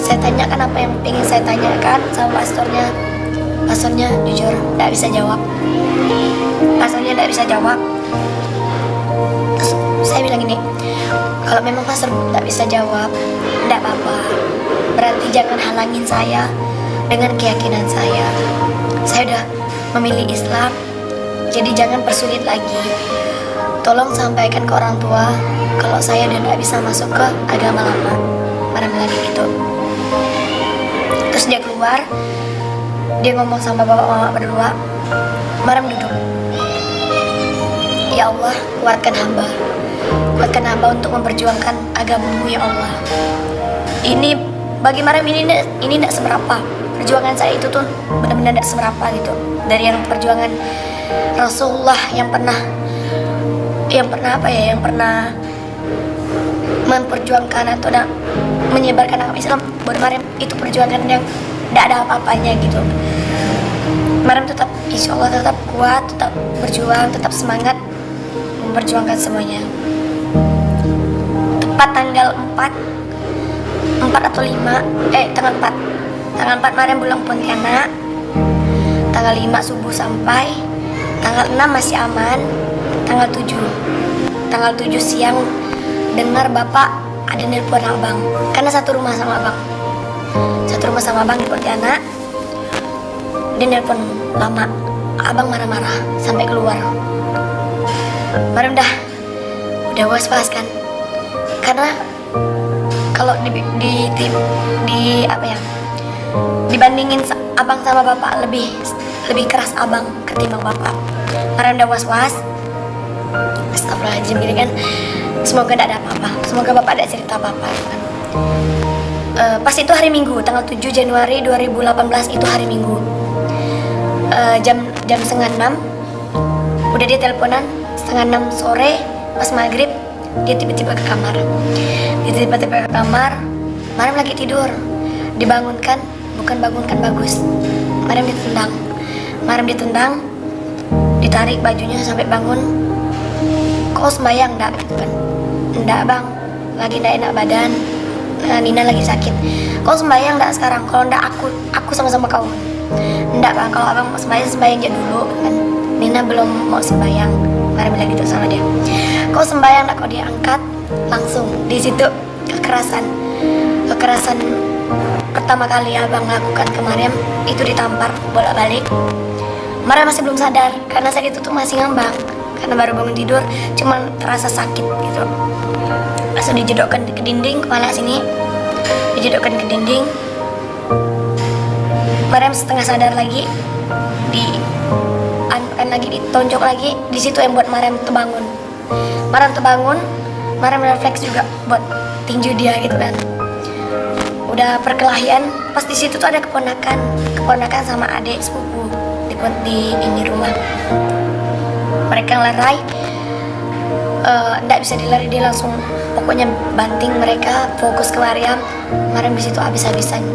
Saya tanyakan apa yang pengen saya tanyakan sama pastornya. Pastornya jujur tidak bisa jawab. Terus saya bilang gini, kalau memang pastor tidak bisa jawab, tidak apa-apa. Berarti jangan halangin saya dengan keyakinan saya. Saya udah memilih Islam, jadi jangan persulit lagi. Tolong sampaikan ke orang tua kalau saya udah tidak bisa masuk ke agama lama. Mariam lagi gitu. Terus dia keluar, dia ngomong sama bapak mama berdua. Mariam duduk. Ya Allah, kuatkan hamba untuk memperjuangkan agamamu ya Allah. Ini bagi Mariam ini tidak seberapa. Perjuangan saya itu tuh benar-benar tidak seberapa gitu. Dari yang perjuangan Rasulullah yang pernah memperjuangkan atau menyebarkan agama Islam, buat Mariam itu perjuangan yang tidak ada apa-apanya gitu. Mariam tetap, insya Allah tetap kuat, tetap berjuang, tetap semangat memperjuangkan semuanya. Tepat tanggal 4 atau 5, tanggal 4 Mariam pulang Pontianak, tanggal 5 subuh sampai, tanggal 6 masih aman, tanggal 7 siang dengar bapak ada nelpon abang, karena satu rumah sama abang di Pontianak. Dia nelpon lama, abang marah-marah sampai keluar. Mariam udah was-was kan, karena kalau dibandingin abang sama bapak lebih keras abang ketimbang bapak. Mariam udah was-was. Astagfirullahaladzim, gini kan, semoga tidak ada apa-apa, semoga bapak ada cerita apa-apa kan. Pas itu hari Minggu, tanggal 7 Januari 2018 itu hari Minggu. Jam 5:30 udah dia teleponan, 5:30 sore pas maghrib Dia tiba-tiba ke kamar. Mariam lagi tidur. Dibangunkan, bukan bangunkan Bagus. Mariam ditendang, ditarik bajunya sampai bangun. Kau sembayang enggak? Gitu kan. Enggak bang, lagi enggak enak badan. Nina lagi sakit. Kau sembayang enggak sekarang? Kalau enggak aku sama-sama kau. Enggak bang, kalau abang sembayang aja dulu kan. Nina belum mau sembayang. Mariam bilang gitu sama dia. Kau sembayang enggak? Kau dia angkat langsung. Di situ kekerasan pertama kali abang lakukan ke Mariam itu ditampar bolak-balik. Mariam masih belum sadar karena saat itu tuh masih ngambang karena baru bangun tidur, cuman terasa sakit gitu. Langsung dijedokkan ke dinding, kepala sini dijedokkan ke dinding. Mariam setengah sadar lagi, ditonjok lagi. Di situ yang buat Mariam terbangun. Mariam refleks juga buat tinju dia gitu kan. Udah perkelahian, pas di situ tuh ada keponakan sama adik sepupu di ini rumah. Mereka ngelerai, nggak bisa dilari, dia langsung pokoknya banting mereka, fokus ke Mariam. Mariam di situ habis-habisan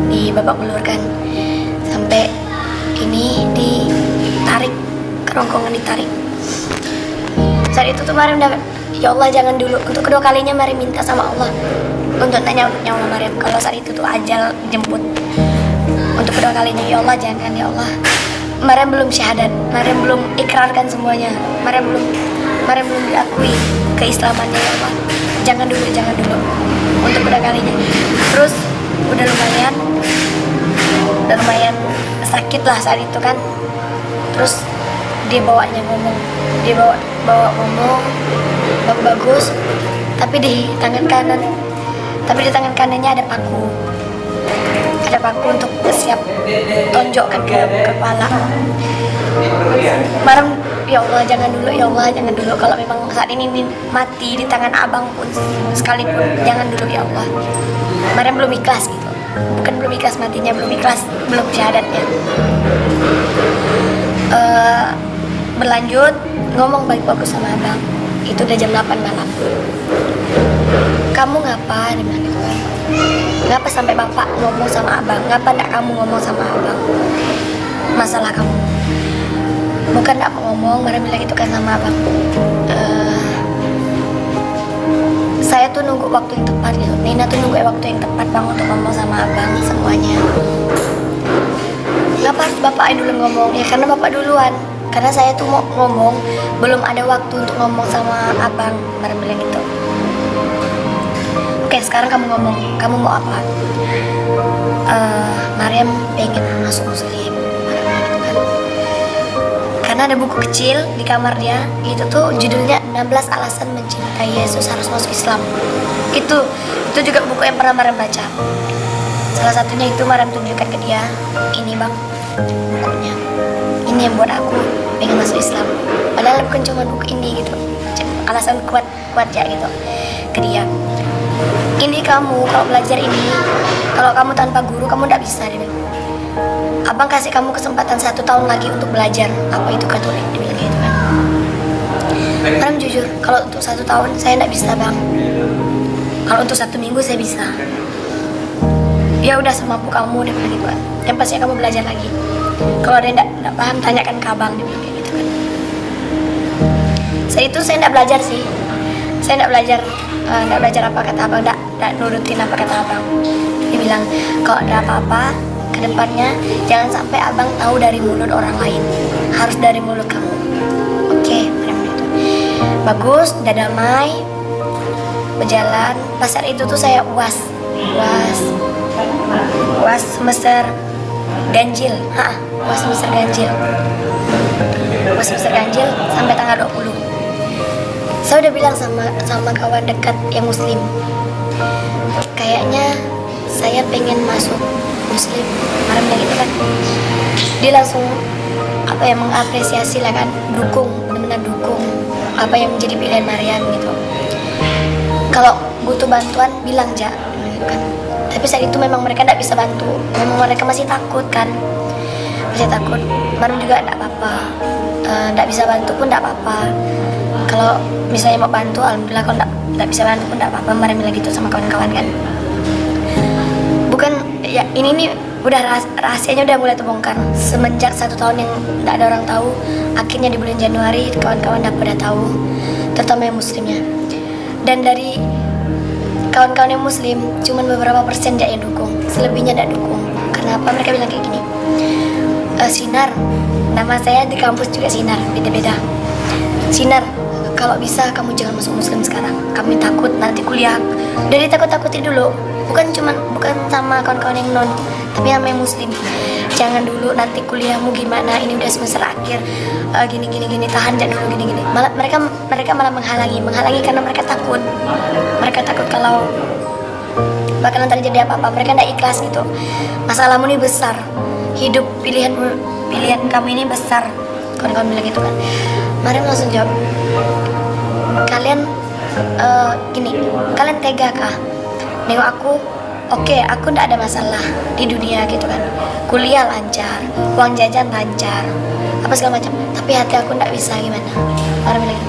di babak belur kan, sampai ini ditarik, kerongkongan ditarik. Saat itu tuh Mariam udah, ya Allah jangan dulu. Untuk kedua kalinya Mariam minta sama Allah untuk tanya nyawa Mariam kalau saat itu tuh ajal jemput. Untuk kedua kalinya, ya Allah jangan, ya Allah. Mariam belum syahadat, Mariam belum ikrarkan semuanya, Mariam belum diakui keislamannya, ya Allah. Jangan dulu. Untuk kedua kalinya. Terus udah lumayan sakit lah saat itu kan. Terus dia bawa ngomong bagus, tapi di tangan kanannya ada paku untuk siap tonjokkan ke kepala. Mariam, ya Allah jangan dulu. Kalau memang saat ini mati di tangan abang pun sekalipun, jangan dulu ya Allah. Mariam belum ikhlas gitu, bukan belum ikhlas matinya, belum ikhlas, belum syahadatnya. Berlanjut ngomong bagus sama abang. Itu udah jam 8 malam. Kamu ngapa? Dia bilang gitu kan. Ngapa sampai bapak ngomong sama abang? Ngapa enggak kamu ngomong sama abang? Masalah kamu. Bukan enggak mau ngomong, Mariam bilang gitu kan sama abang. Saya tuh nunggu waktu yang tepat gitu. Nina tuh nunggu waktu yang tepat bang untuk ngomong sama abang semuanya. Ngapa harus bapak dulu ngomong? Ya karena bapak duluan. Karena saya tuh mau ngomong, belum ada waktu untuk ngomong sama abang. Mariam bilang gitu. Oke, sekarang kamu ngomong, kamu mau apa? Mariam pengen masuk muslim. Mariam bilang gitu kan. Karena ada buku kecil di kamar dia, itu tuh judulnya 16 alasan mencintai Yesus harus masuk Islam. Itu juga buku yang pernah Mariam baca. Salah satunya itu Mariam tunjukkan ke dia, ini bang bukunya. Ini yang buat aku pengen masuk Islam. Padahal bukan cuma buku ini gitu, alasan kuat ya gitu ke dia. Ini kamu kalau belajar ini, kalau kamu tanpa guru kamu tidak bisa. Dia bilang, abang kasih kamu kesempatan 1 tahun lagi untuk belajar apa itu Katolik. Dia bilang gitu kan. Mariam jujur, kalau untuk 1 tahun saya tidak bisa bang. Kalau untuk 1 minggu saya bisa. Ya udah semampu kamu, dia bilang gitu kan. Yang pasti kamu belajar lagi. Kalau ada yang tidak paham tanyakan ke abang, dia bilang gitu kan. Saya tidak belajar sih. Saya tidak belajar apa kata abang, tidak nurutin apa kata abang. Dia bilang kalau ada apa-apa ke depannya jangan sampai abang tahu dari mulut orang lain, harus dari mulut kamu. Oke, benar-benar itu. Bagus, udah damai, berjalan. Pas saat itu tuh saya uas semester ganjil, uas semester ganjil sampai tanggal 20. Saya udah bilang sama kawan dekat yang muslim, kayaknya saya pengen masuk muslim. Mariam bilang gitu kan. Dia langsung mengapresiasi lah kan, benar-benar dukung apa yang menjadi pilihan Mariam gitu. Kalau butuh bantuan bilang aja gitu kan. Tapi saat itu memang mereka tidak bisa bantu, memang mereka masih takut kan. masih takut. Mariam juga enggak apa-apa, enggak bisa bantu pun enggak apa-apa. Kalau misalnya mau bantu, alhamdulillah. Kalau enggak bisa bantu pun enggak apa-apa. Mariam bilang gitu sama kawan-kawan kan. Bukan ya, ini nih udah rahasianya udah mulai terbongkar semenjak 1 tahun yang enggak ada orang tahu. Akhirnya di bulan Januari kawan-kawan udah pada tahu, terutama yang muslimnya. Dan dari kawan-kawan yang muslim cuman beberapa persen aja yang dukung, selebihnya tidak dukung. Kenapa? Mereka bilang kayak gini, Sinar, nama saya di kampus juga Sinar, beda-beda. Sinar, kalau bisa kamu jangan masuk muslim sekarang, kami takut nanti kuliah. Dari takut-takutin dulu, bukan sama kawan-kawan yang non, tapi sama yang muslim. Jangan dulu, nanti kuliahmu gimana, ini udah semester akhir, gini, tahan aja dulu, gini. Mereka malah menghalangi karena mereka takut kalau bakalan terjadi apa-apa. Mereka tidak ikhlas gitu. Masalahmu ini besar, hidup pilihan kamu ini besar. Kawan-kawan bilang gitu kan. Mariam langsung jawab, kalian kalian tega kah nengok aku? Oke, aku tidak ada masalah di dunia gitu kan, kuliah lancar, uang jajan lancar, apa segala macam, tapi hati aku tidak bisa. Gimana? Mariam bilang,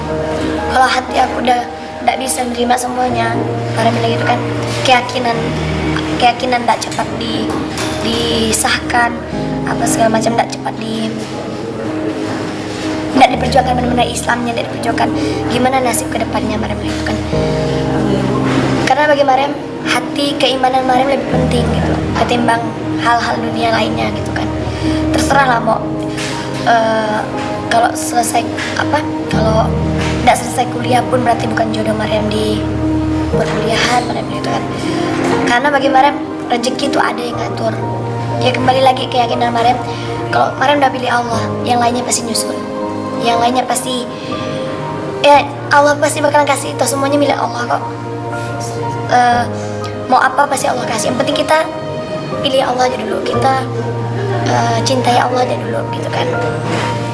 kalau hati aku udah tidak bisa menerima semuanya, Mariam bilang gitu kan, keyakinan tidak cepat disahkan, apa segala macam tidak cepat tidak diperjuangkan, benar-benar Islamnya tidak diperjuangkan. Gimana nasib kedepannya? Mariam bilang gitu kan. Karena bagi Mariam, hati keimanan Mariam lebih penting gitu ketimbang hal-hal dunia lainnya gitu kan. Terserah lah mau kalau kalau tidak selesai kuliah pun berarti bukan jodoh Mariam di perkuliahan, Mariam gitu kan. Karena bagi Mariam rezeki itu ada yang ngatur. Ya kembali lagi keyakinan Mariam, kalau Mariam udah pilih Allah, yang lainnya pasti nyusul, yang lainnya pasti Allah pasti bakalan kasih. Itu semuanya milik Allah kok. Mau apa pasti Allah kasih. Yang penting kita pilih Allah aja dulu, kita cintai Allah aja dulu gitu kan.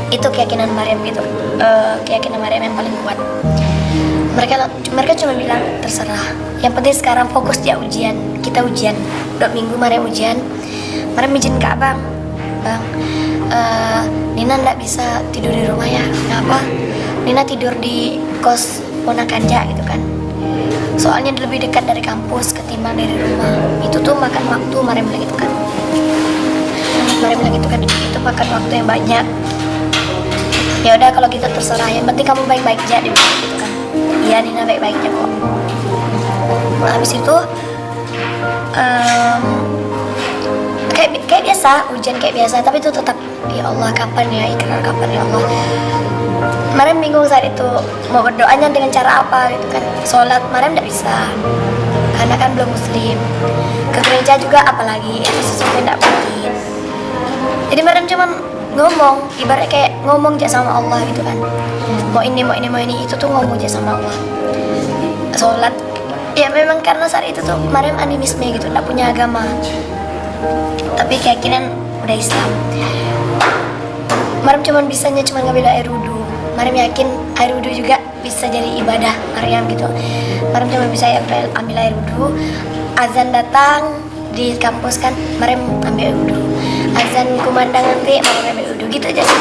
Itu keyakinan Mariam gitu, keyakinan Mariam yang paling kuat. Mereka cuma bilang terserah, yang penting sekarang fokus dia ujian. Kita ujian 2 minggu Mariam ujian. Mariam izin ke abang, bang, Nina nggak bisa tidur di rumah ya. Kenapa? Nina tidur di kos ponakan Ja gitu kan, soalnya lebih dekat dari kampus ketimbang dari rumah. Itu tuh makan waktu, Mariam bilang gitu kan. Mariam bilang gitu kan, itu makan waktu yang banyak. Ya udah kalau gitu terserah, yang penting kamu baik-baik aja, dia bilang gitu kan. Iya Nina baik-baiknya kok. Habis itu kayak biasa, ujian kayak biasa, tapi itu tetap ya Allah kapan ya ikrar, kapan ya Allah. Mariam bingung saat itu mau berdoanya dengan cara apa gitu kan. Sholat Mariam tidak bisa karena kan belum muslim, ke gereja juga apalagi itu sesuatu yang tidak mungkin. Jadi Mariam cuman ngomong, ibaratnya kayak ngomong aja sama Allah gitu kan, mau ini itu tuh ngomong aja sama Allah. Sholat ya memang karena saat itu tuh Mariam animisme gitu, tidak punya agama, tapi keyakinan udah Islam. Mariam cuma ngambil air wudhu. Mariam yakin air wudhu juga bisa jadi ibadah Mariam gitu. Mariam cuma bisa ambil air wudhu. Azan datang di kampus kan, Mariam ambil air wudhu. Azan kumandang nanti, Mariam ambil wudhu gitu aja sih.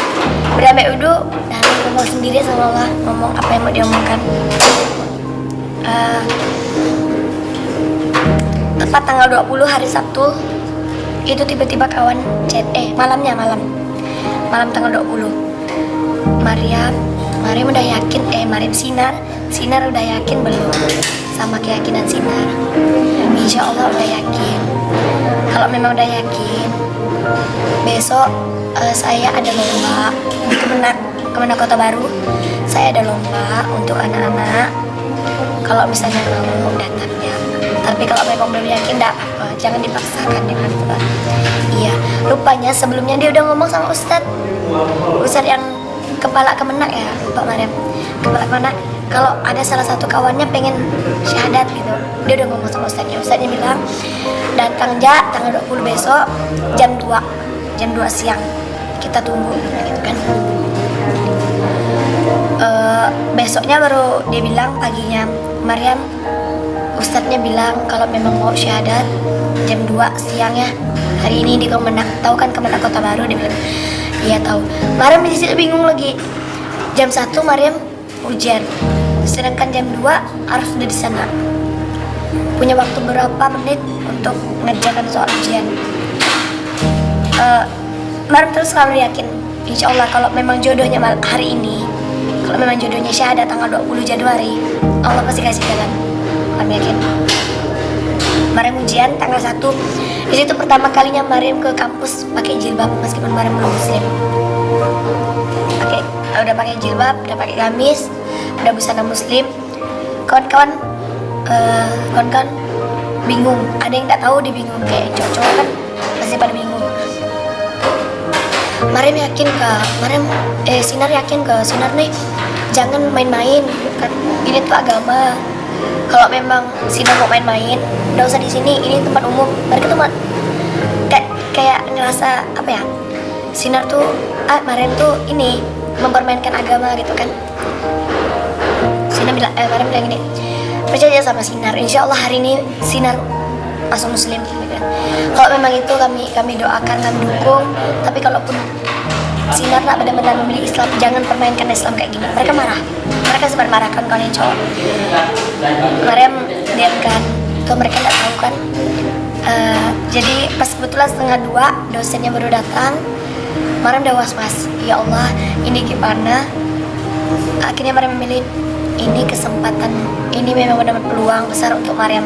Udah ambil wudhu dan ngomong sendiri sama Allah, ngomong apa yang mau diomongkan. Tepat tanggal 20 hari Sabtu itu tiba-tiba kawan chat, malam tanggal 20 Mariam udah yakin, Sinar udah yakin belum sama keyakinan Sinar? Insya Allah udah yakin. Kalau memang udah yakin, besok saya ada lomba di Kemenak Kota Baru. Saya ada lomba untuk anak-anak. Kalau misalnya mau datang ya, tapi kalau memang belum yakin enggak apa-apa, jangan dipaksakan, dia bilang gitu kan. Iya, rupanya sebelumnya dia udah ngomong sama Ustadz yang kepala Kemenak ya, lupa Mariam, kepala Kemenak, kalau ada salah satu kawannya pengen syahadat gitu, dia udah ngomong sama Ustadznya bilang datang aja tanggal 20 besok jam 2 siang, kita tunggu gitu kan. Besoknya baru dia bilang paginya, Mariam Ustadznya bilang kalau memang mau syahadat jam 2 siang ya hari ini di Kemenak. Tahu kan Kemenak Kota Baru? Dia bilang iya tahu. Mariam di situ bingung lagi. Jam 1 Mariam ujian, sedangkan jam 2 harus sudah di sana. Punya waktu berapa menit untuk mengerjakan soal ujian. Mariam terus selalu yakin insya Allah kalau memang jodohnya hari ini, kalau memang jodohnya syahadat tanggal 20 Januari, Allah pasti kasih jalan. Kami yakin. Mariam ujian tanggal 1. Di situ pertama kalinya Mariam ke kampus pakai jilbab meskipun Mariam belum muslim. Udah pakai jilbab, udah pakai gamis, udah busana muslim. Kawan-kawan bingung. Ada yang nggak tahu, dia bingung. Kayak cowok-cowok kan pasti pada bingung. Mariam yakin ke Sinar yakin ke Sinar nih jangan main-main kan, ini tuh agama. Kalau memang Sinar mau main-main udah usah di sini, ini tempat umum. Mereka tuh kayak ngerasa apa ya, Sinar tuh Mariam tuh ini mempermainkan agama gitu kan. Mariam bilang gini, percaya sama Sinar, insya Allah hari ini Sinar masuk muslim gitu kan. Kalau memang itu kami doakan, kami dukung. Tapi kalaupun Sinar tak benar-benar memilih Islam, jangan permainkan Islam kayak gini. Mereka marah, mereka sempat marahkan kalian cowok. Mariam diamkan, kalau mereka nggak tahu kan. Jadi pas kebetulan 1:30 dosennya baru datang. Mariam udah was-was, ya Allah ini gimana. Akhirnya Mariam memilih ini kesempatan, ini memang benar-benar peluang besar untuk Mariam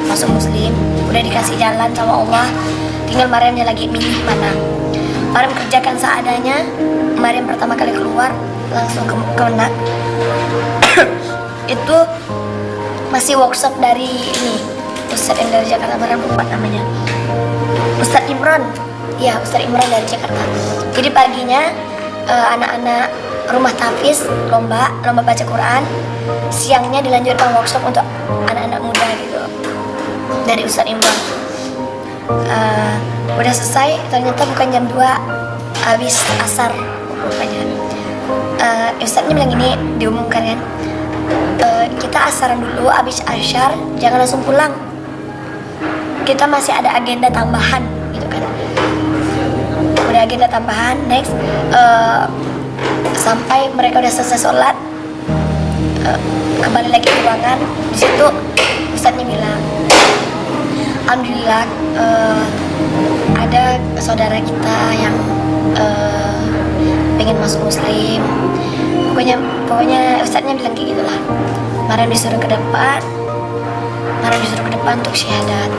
masuk muslim. Udah dikasih jalan sama Allah, tinggal Mariamnya lagi milih mana. Mariam kerjakan seadanya. Mariam pertama kali keluar langsung ke Kemenak. Itu masih workshop dari ini Ustadz yang dari Jakarta, Mariam lupa namanya, Ustadz Imran. Ya, Ustadz Imran dari Jakarta. Jadi paginya anak-anak rumah tahfiz lomba baca Quran. Siangnya dilanjutkan workshop untuk anak-anak muda gitu dari Ustadz Imran. Udah selesai, ternyata bukan jam 2, habis asar rupanya. Ustadznya bilang gini, diumumkan kan, kita asaran dulu, habis asyar jangan langsung pulang, kita masih ada agenda tambahan gitu kan. Udah agenda tambahan, next sampai mereka udah selesai sholat, kembali lagi ke ruangan. Di situ Ustadznya bilang, alhamdulillah ada saudara kita yang pengen masuk muslim. Pokoknya Ustadznya bilang kayak gitulah. Mariam disuruh ke depan untuk syahadat.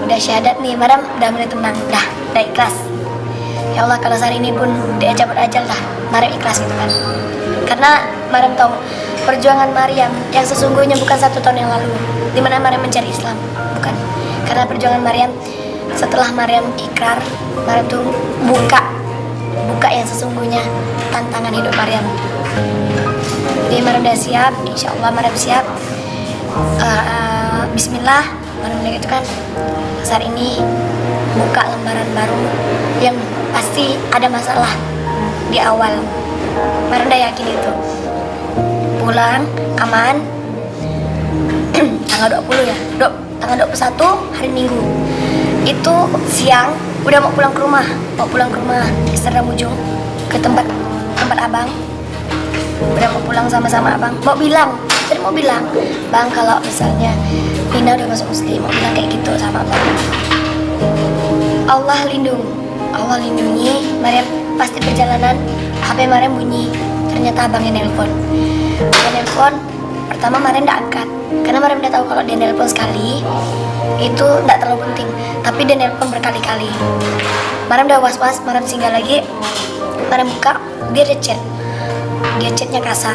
Udah syahadat nih, Mariam udah mulai tenang, udah ikhlas. Ya Allah, kalau hari ini pun dia cabut ajal lah, Mariam ikhlas gitu kan. Karena Mariam tahu perjuangan Mariam yang sesungguhnya bukan 1 tahun yang lalu, dimana Mariam mencari Islam, bukan. Karena perjuangan Mariam setelah Mariam ikrar, Mariam tuh buka yang sesungguhnya tantangan hidup Mariam. Jadi Mariam udah siap, insya Allah Mariam siap. Bismillah, Mariam bilang gitu kan. Saat ini buka lembaran baru yang pasti ada masalah di awal. Mariam udah yakin itu. Pulang aman. Tanggal 20 ya, tanggal 21 hari Minggu. Itu siang udah mau pulang ke rumah di Serdang Ujung, ke tempat abang. Udah mau pulang sama abang, mau bilang bang kalau misalnya Nina udah masuk muslim, mau bilang kayak gitu sama abang. Allah lindungi Mariam. Pasti perjalanan HP Mariam bunyi, ternyata abangnya nelpon. Pertama Mariam udah angkat, karena Mariam udah tahu kalau dia nelpon sekali itu nggak terlalu penting, tapi dia nelpon berkali-kali. Mariam udah was-was, Mariam singgah lagi. Mariam buka, dia ada chatnya kasar.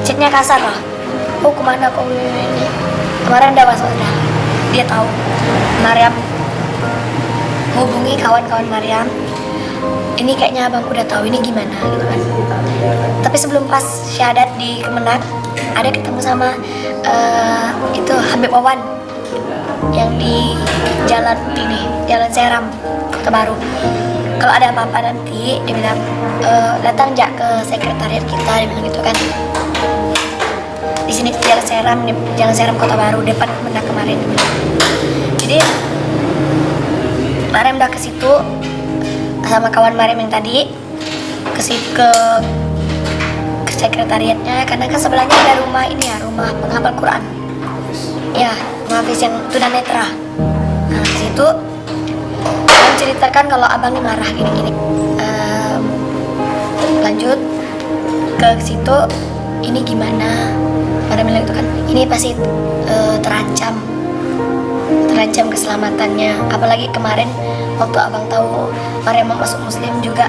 Chatnya kasar lah. Oh kemana kok ini? Mariam udah was-was dah. Dia tahu. Mariam hubungi kawan-kawan Mariam. Ini kayaknya abangku udah tahu, ini gimana gitu kan. Tapi sebelum pas syahadat di Kemenak, ada ketemu sama itu Habib Wawan yang di jalan Seram Kota Baru. Kalau ada apa-apa nanti dia bilang datang jak ke sekretariat kita, dia bilang gitu kan. Di sini Jalan Seram Kota Baru depan benda kemarin. Jadi Mariam udah ke situ sama kawan Mariam yang tadi ke sekretariatnya, karena kan sebelahnya ada rumah ini ya, rumah penghafal Quran ya, rumah hafiz yang tunanetra. Nah di situ menceritakan kalau abang ini marah gini-gini. Lanjut ke situ, ini gimana? Mariam bilang itu kan, ini pasti terancam keselamatannya. Apalagi kemarin waktu abang tahu Mariam mau masuk Muslim juga,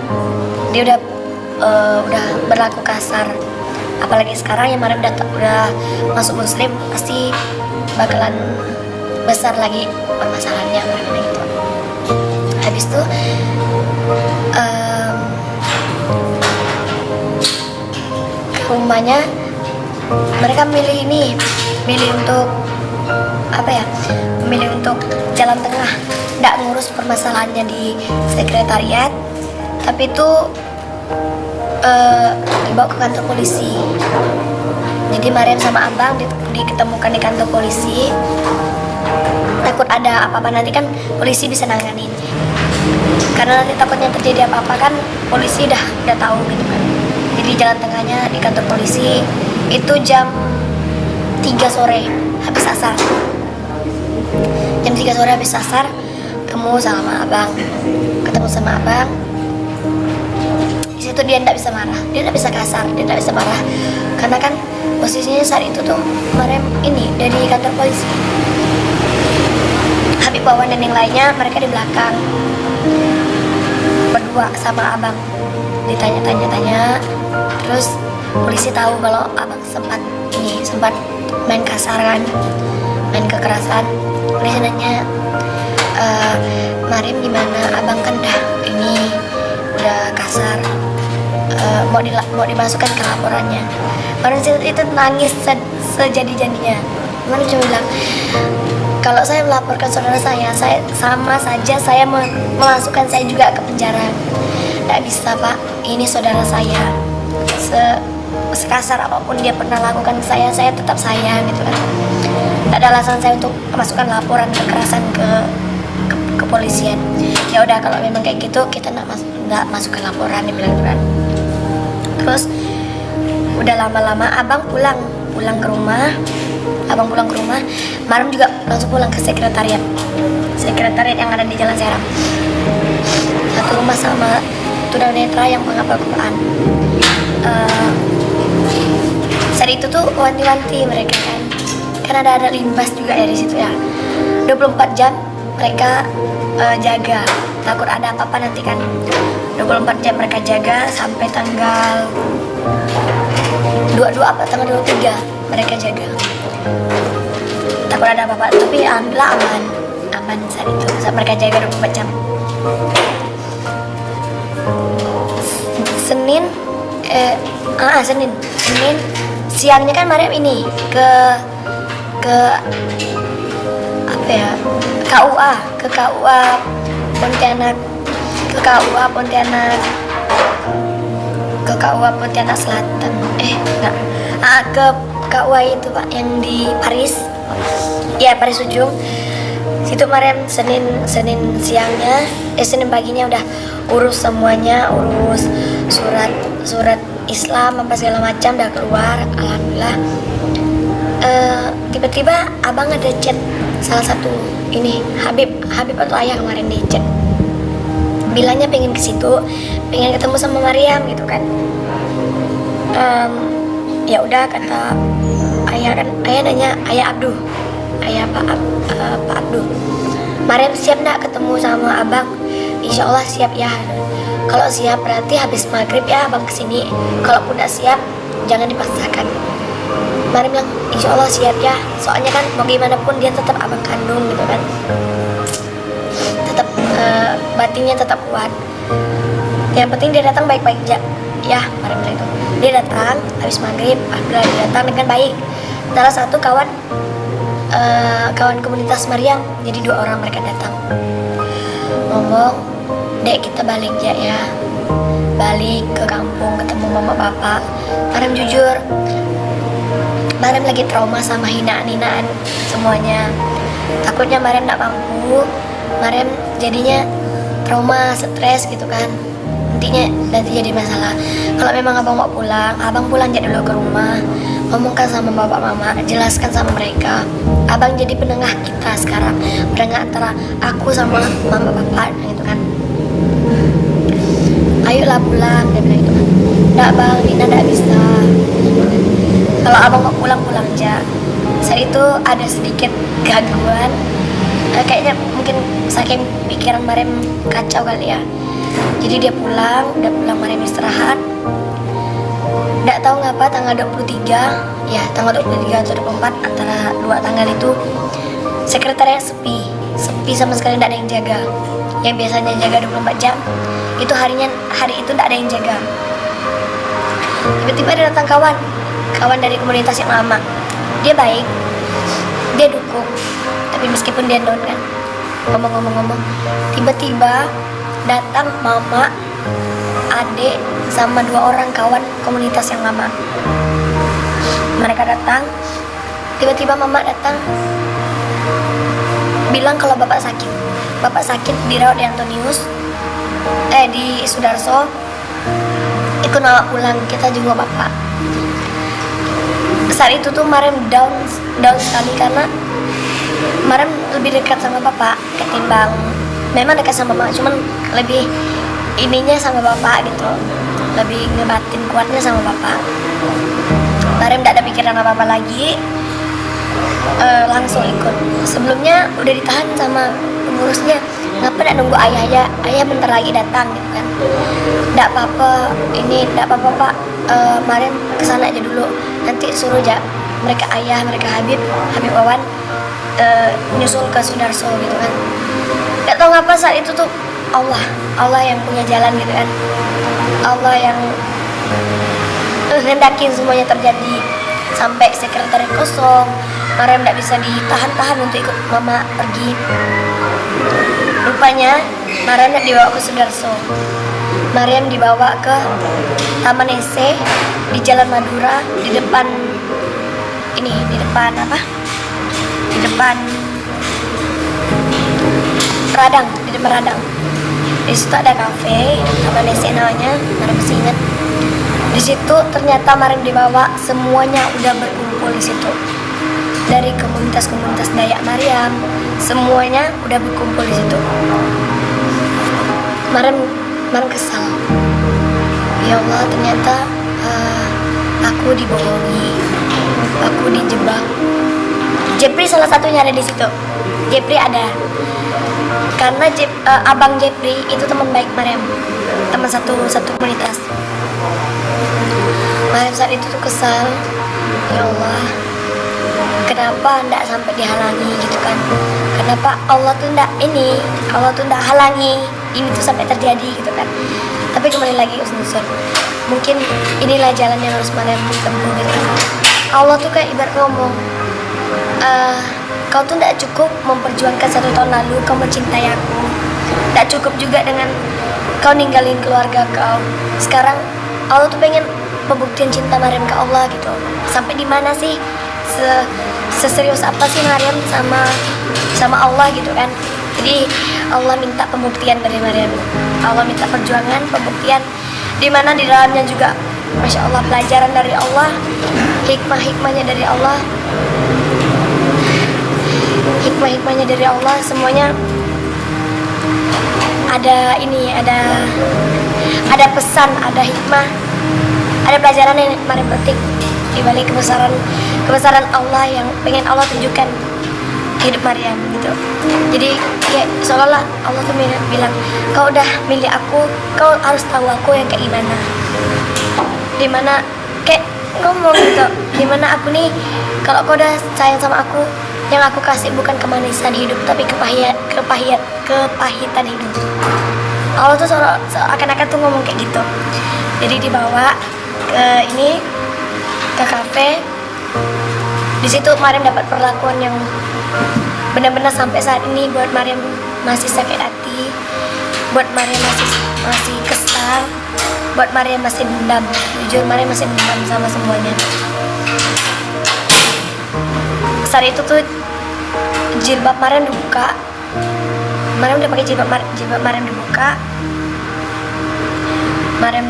dia udah berlaku kasar. Apalagi sekarang yang Mariam udah masuk Muslim, pasti bakalan besar lagi permasalahannya gitu. Habis itu ke rumahnya mereka milih untuk milih untuk jalan tengah, nggak ngurus permasalahannya di sekretariat, tapi itu dibawa ke kantor polisi. Jadi Mariam sama abang diketemukan di kantor polisi. Takut ada apa-apa nanti kan polisi bisa nanganin. Karena nanti takutnya terjadi apa-apa kan polisi udah tahu gitu kan. Jadi jalan tengahnya di kantor polisi itu jam 3 sore habis asar. Jam 3 sore habis asar ketemu sama abang. Di situ dia tidak bisa marah, dia tidak bisa kasar, dia tidak bisa marah, karena kan posisinya saat itu tuh Mariam ini dari kantor polisi. Habib Wawan dan yang lainnya mereka di belakang berdua sama abang, ditanya-tanya, terus polisi tahu kalau abang sempat main kasar kan, main kekerasan. Polisi nanya, Mariam gimana, abang kan udah kasar, mau dimasukkan ke laporannya. Orang itu nangis sejadi-jadinya. Mariam cuma bilang, kalau saya melaporkan saudara saya sama saja saya memasukkan saya juga ke penjara. Nggak bisa Pak, ini saudara saya. Sekasar apapun dia pernah lakukan ke saya tetap sayang gitu kan. Nggak ada alasan saya untuk memasukkan laporan kekerasan ke kepolisian. Ya udah kalau memang kayak gitu kita nggak masukkan laporan, dia bilang gitu kan. Terus udah lama-lama abang pulang ke rumah. Mariam juga langsung pulang ke sekretariat yang ada di Jalan Seram. Satu rumah sama tunanetra yang menghafal Quran. Saat itu tuh wanti-wanti mereka kan ada limbas juga ya di situ ya. 24 jam mereka jaga, takut ada apa-apa nanti kan. 24 jam mereka jaga sampai tanggal 23 mereka jaga. Takut ada apa-apa, tapi alhamdulillah aman saat itu. Saat mereka jaga 24 jam. Senin siangnya kan Mariam ini ke KUA Pontianak, ke KUA Pontianak Selatan. Ke KUA itu Pak yang di Paris. Ya, Paris Ujung. Situ Mariam Senin siangnya, Senin paginya udah urus semuanya, urus surat Islam apa segala macam udah keluar, alhamdulillah. Tiba-tiba abang ada chat salah satu ini Habib atau ayah kemarin di chat, bilangnya pengen ke situ, pengen ketemu sama Mariam gitu kan. Ya udah kata ayah nanya ayah Pak Abduh, Mariam siap nggak ketemu sama abang? Insya Allah siap ya. Kalau siap berarti habis maghrib ya abang kesini. Kalaupun nggak siap jangan dipaksakan. Mariam bilang insya Allah siap ya. Soalnya kan mau gimana pun dia tetap abang kandung gitu kan. Tetap batinnya tetap kuat. Yang penting dia datang baik-baik aja. Ya Mariam bilang itu. Dia datang habis maghrib, alhamdulillah dia datang dengan baik. Salah satu kawan komunitas Mariam, jadi 2 orang mereka datang. Ngomong, Dek kita balik ya, balik ke kampung ketemu mama bapak. Mariam jujur, Mariam lagi trauma sama hinaan-hinaan semuanya. Takutnya Mariam nggak mampu, Mariam jadinya trauma, stres gitu kan. Nanti jadi masalah. Kalau memang abang mau pulang, abang pulang aja dulu ke rumah, ngomongkan sama bapak mama, jelaskan sama mereka. Abang jadi penengah kita sekarang, penengah antara aku sama mama bapak gitu kan. Ayolah pulang, dia bilang gitu kan. Nggak bang, Nina nggak bisa. Kalau abang mau pulang, pulang aja. Saat itu ada sedikit gangguan, kayaknya mungkin saking pikiran Mariam kacau kali ya. Jadi dia pulang, udah pulang, Mariam istirahat. Nggak tahu ngapa tanggal 23, ya tanggal 23 atau 24, antara dua tanggal itu sekretariat sepi sama sekali, nggak ada yang jaga. Yang biasanya jaga 24 jam, itu hari itu nggak ada yang jaga. Tiba-tiba dia datang kawan dari komunitas yang lama. Dia baik, dia dukung, tapi meskipun dia down kan, ngomong-ngomong, tiba-tiba datang mama, adik, sama 2 orang kawan komunitas yang lama. Mereka datang, tiba-tiba mama datang, bilang kalau bapak sakit dirawat di Antonius, di Sudarso, ikut mama pulang, kita jenguk bapak. Saat itu tuh Mariam down sekali karena Mariam lebih dekat sama bapak ketimbang, memang dekat sama mama, cuman lebih ininya sama bapak gitu, lebih ngebatin kuatnya sama bapak. Mariam tidak ada pikiran apa-apa lagi, langsung ikut. Sebelumnya udah ditahan sama pengurusnya, ngapa tidak nunggu ayah bentar lagi datang gitu kan. Tidak apa-apa pak, Mariam kesana aja dulu, nanti suruh aja mereka Habib Wawan nyusul ke Sudarso gitu kan. Gak tau ngapa saat itu tuh Allah yang punya jalan gitu kan. Allah yang hendakin semuanya terjadi. Sampai sekretariat kosong, Mariam gak bisa ditahan-tahan untuk ikut mama pergi. Rupanya Mariam dibawa ke Sudarso. Mariam dibawa ke Taman Ese di Jalan Madura, di depan Radang. Di situ ada kafe, Taman Ese namanya, Mariam masih ingat. Di situ ternyata Mariam dibawa, semuanya udah berkumpul di situ. Dari komunitas Dayak Mariam, semuanya udah berkumpul di situ. Mariam kesal. Ya Allah, ternyata aku dibohongi, aku dijebak. Jepri salah satunya ada di situ. Jepri ada. Karena abang Jepri itu teman baik Mariam, teman satu komunitas. Mariam saat itu tuh kesal. Ya Allah, kenapa ndak sampai dihalangi gitu kan? Kenapa Allah tuh ndak halangi ini tuh sampai terjadi gitu kan? Tapi kembali lagi Usnuzon, mungkin inilah jalan yang harus Mariam tempuh gitu kan. Allah tuh kayak ibarat ngomong, kau tuh ndak cukup memperjuangkan 1 tahun lalu kau mencintai aku, ndak cukup juga dengan kau ninggalin keluarga kau. Sekarang Allah tuh pengen pembuktian cinta Mariam ke Allah gitu. Sampai di mana sih, seserius apa sih Mariam sama Allah gitu kan. Jadi Allah minta pembuktian dari Mariam, Allah minta perjuangan, pembuktian, dimana di dalamnya juga Masya Allah pelajaran dari Allah, hikmahnya dari Allah, dari Allah, semuanya ada ada pesan, ada hikmah, ada pelajaran yang Mariam petik di balik kebesaran Allah yang pengen Allah tunjukkan hidup Mariam gitu. Jadi kayak seolah-olah Allah tuh bilang, kau udah milih aku, kau harus tahu aku yang kayak gimana. Dimana kayak ngomong gitu, dimana aku nih, kalau kau udah sayang sama aku, yang aku kasih bukan kemanisan hidup, tapi kepahitan hidup. Allah tuh seakan-akan tuh ngomong kayak gitu. Jadi dibawa ke kafe. Di situ Mariam dapat perlakuan yang benar-benar sampai saat ini buat Mariam masih sakit hati, buat Mariam masih kesal, buat Mariam masih dendam. Jujur Mariam masih dendam sama semuanya. saat itu tuh jilbab Mariam dibuka. Mariam udah pakai jilbab Mariam dibuka. Mariam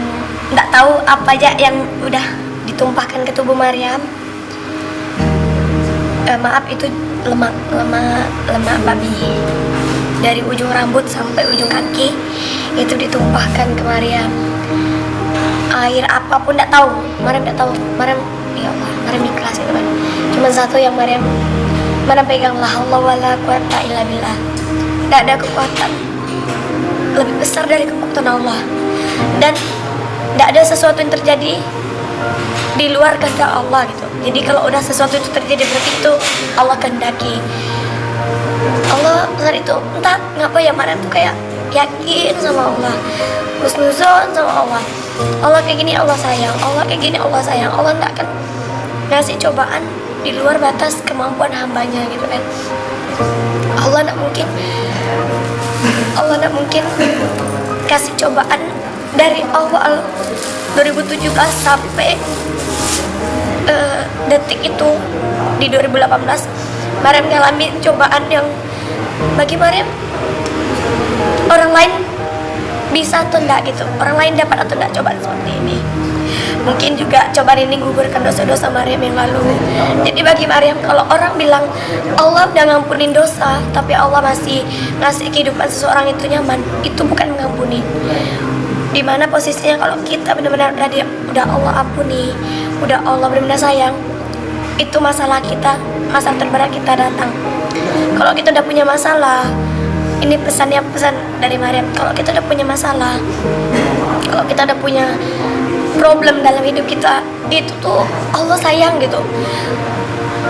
nggak tahu apa aja yang udah ditumpahkan ke tubuh Mariam. Maaf, itu lemak babi. Dari ujung rambut sampai ujung kaki itu ditumpahkan ke Mariam. Air apapun nggak tahu. Mariam nggak tahu. Mariam, ya Allah, Mariam ikhlas itu kan. Cuma satu yang Mariam pegang, la haula wala quwata illa billah. Nggak ada kekuatan lebih besar dari kekuatan Allah, dan nggak ada sesuatu yang terjadi di luar kehendak Allah gitu. Jadi kalau udah sesuatu itu terjadi, berarti itu Allah kehendaki. Allah saat itu entah ngapa ya, Mariam tuh kayak yakin sama Allah, husnuzon sama Allah. Allah kayak gini Allah sayang, Allah kayak gini Allah sayang. Allah nggak akan ngasih cobaan di luar batas kemampuan hambanya gitu kan. Allah nggak mungkin kasih cobaan dari awal 2017 sampai detik itu di 2018. Mariam ngalamin cobaan yang bagi Mariam orang lain bisa atau enggak gitu, orang lain dapat atau enggak cobaan seperti ini. Mungkin juga cobaan ini gugurkan dosa-dosa Mariam yang lalu. Jadi bagi Mariam, kalau orang bilang Allah udah ngampunin dosa tapi Allah masih ngasih kehidupan seseorang itu nyaman, itu bukan mengampuni. Dimana posisinya kalau kita benar-benar udah Allah ampuni, udah Allah benar-benar sayang, itu masalah kita, masalah terberat kita datang. Kalau kita udah punya masalah, ini pesan dari Mariam, kalau kita udah punya masalah, kalau kita udah punya problem dalam hidup kita, itu tuh Allah sayang gitu.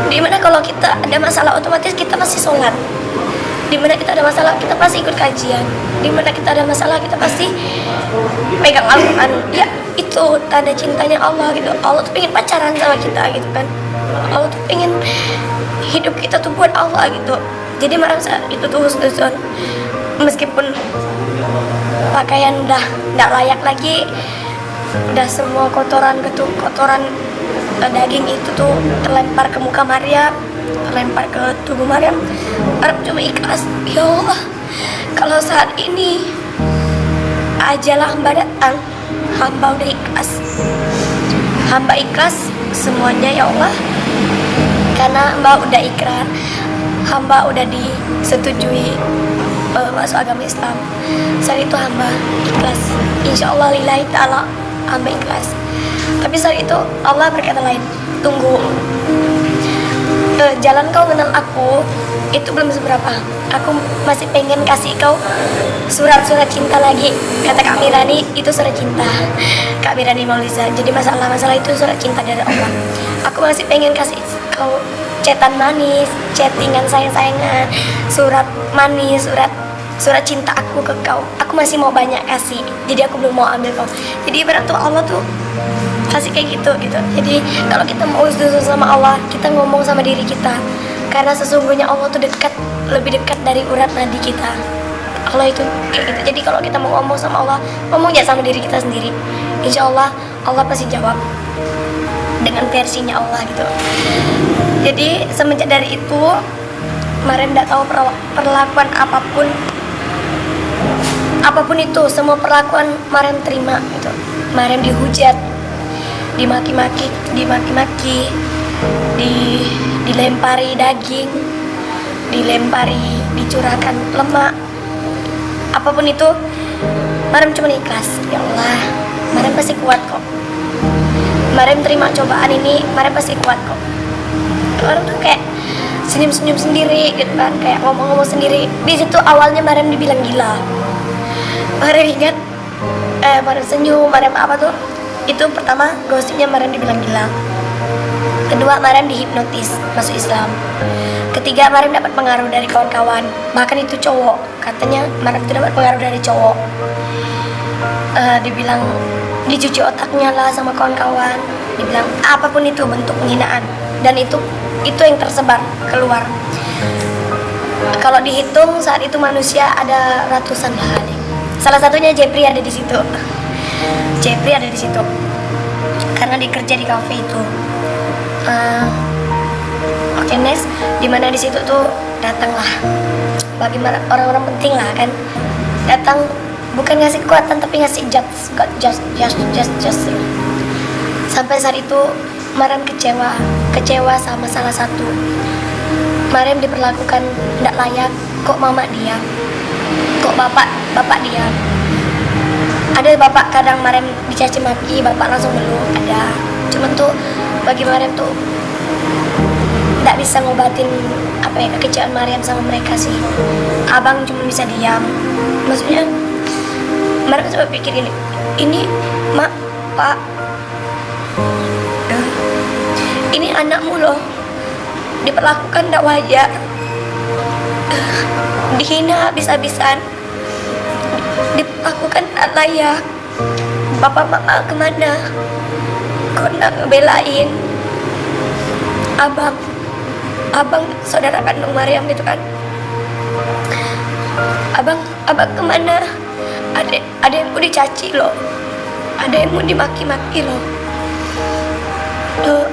Dimana kalau kita ada masalah, otomatis kita pasti sholat. Dimana kita ada masalah, kita pasti ikut kajian. Dimana kita ada masalah, kita pasti pegang Al-Quran. Ya, itu tanda cintanya Allah gitu. Allah tuh pengen pacaran sama kita gitu kan. Allah tuh pengen hidup kita tuh buat Allah gitu. Jadi Mariam saat itu tuh husnuzon, meskipun pakaian udah nggak layak lagi, udah semua kotoran daging itu tuh terlempar ke muka Mariam, terlempar ke tubuh Mariam. Mariam cuma ikhlas, ya Allah, kalau saat ini ajalah hamba datang, hamba udah ikhlas, hamba ikhlas semuanya ya Allah, karena hamba udah ikrar, hamba udah disetujui masuk agama Islam. Saat itu hamba ikhlas, insya Allah lillahi ta'ala, hamba ikhlas. Tapi saat itu Allah berkata lain, tunggu, jalan kau kenal aku itu belum seberapa, aku masih pengen kasih kau surat-surat cinta lagi. Kata Kak Mirani, itu surat cinta, Kak Mirani Mauliza. Jadi masalah itu surat cinta dari Allah. Aku masih pengen kasih kau chatan manis, chattingan sayang-sayangan, surat manis, surat cinta aku ke kau. Aku masih mau banyak kasih, jadi aku belum mau ambil kau. Jadi ibarat tuh Allah tuh kasih kayak gitu. Jadi kalau kita mau husnuzon sama Allah, kita ngomong sama diri kita, karena sesungguhnya Allah tuh lebih dekat dari urat nadi kita. Allah itu kayak gitu. Jadi kalau kita mau ngomong sama Allah, ngomong aja sama diri kita sendiri. Insya Allah Allah pasti jawab dengan versinya Allah gitu. Jadi semenjak dari itu Mariam tidak tahu perlakuan apapun itu, semua perlakuan Mariam terima gitu. Mariam dihujat, dimaki-maki, dilempari daging, dicurahkan lemak, apapun itu Mariam cuma ikhlas. Ya Allah, Mariam pasti kuat kok. Mariam terima cobaan ini, Mariam pasti kuat kok. Mariam tuh kayak senyum-senyum sendiri gitu kan, kayak ngomong-ngomong sendiri. Di situ awalnya Mariam dibilang gila. Mariam ingat, Mariam senyum, Mariam apa tuh? Itu pertama gosipnya Mariam dibilang gila. Kedua, Mariam dihipnotis masuk Islam. Ketiga, Mariam dapat pengaruh dari kawan-kawan, bahkan itu cowok. Katanya Mariam itu dapat pengaruh dari cowok. Dibilang dicuci otaknya lah sama kawan-kawan. Dibilang apapun itu bentuk penghinaan, dan itu yang tersebar keluar. Kalau dihitung saat itu manusia ada ratusan lah. Salah satunya Jepri ada di situ. Karena dia kerja di kafe itu. Oke. CNS, dimana di situ tuh datanglah bagaimana orang-orang penting lah kan, datang bukan ngasih kekuatan tapi ngasih just. Sampai saat itu Mariam kecewa sama salah satu. Mariam diperlakukan tidak layak, kok mama diam, kok bapak diam. Ada bapak kadang Mariam dicaci maki, bapak langsung meluk, ada. Cuman tuh bagi Mariam tuh tidak bisa ngobatin kekecewaan Mariam sama mereka sih. Abang cuma bisa diam. Maksudnya Mariam coba pikir ini mak, pak, ini anakmu loh, diperlakukan tidak wajar, dihina habis-habisan, diperlakukan tak layak. Bapak mama kemana? Kok nak ngebelain abang saudara kandung Mariam gitu kan? Abang kemana? Ada yang mau dicaci loh, ada yang mau dimaki-maki loh,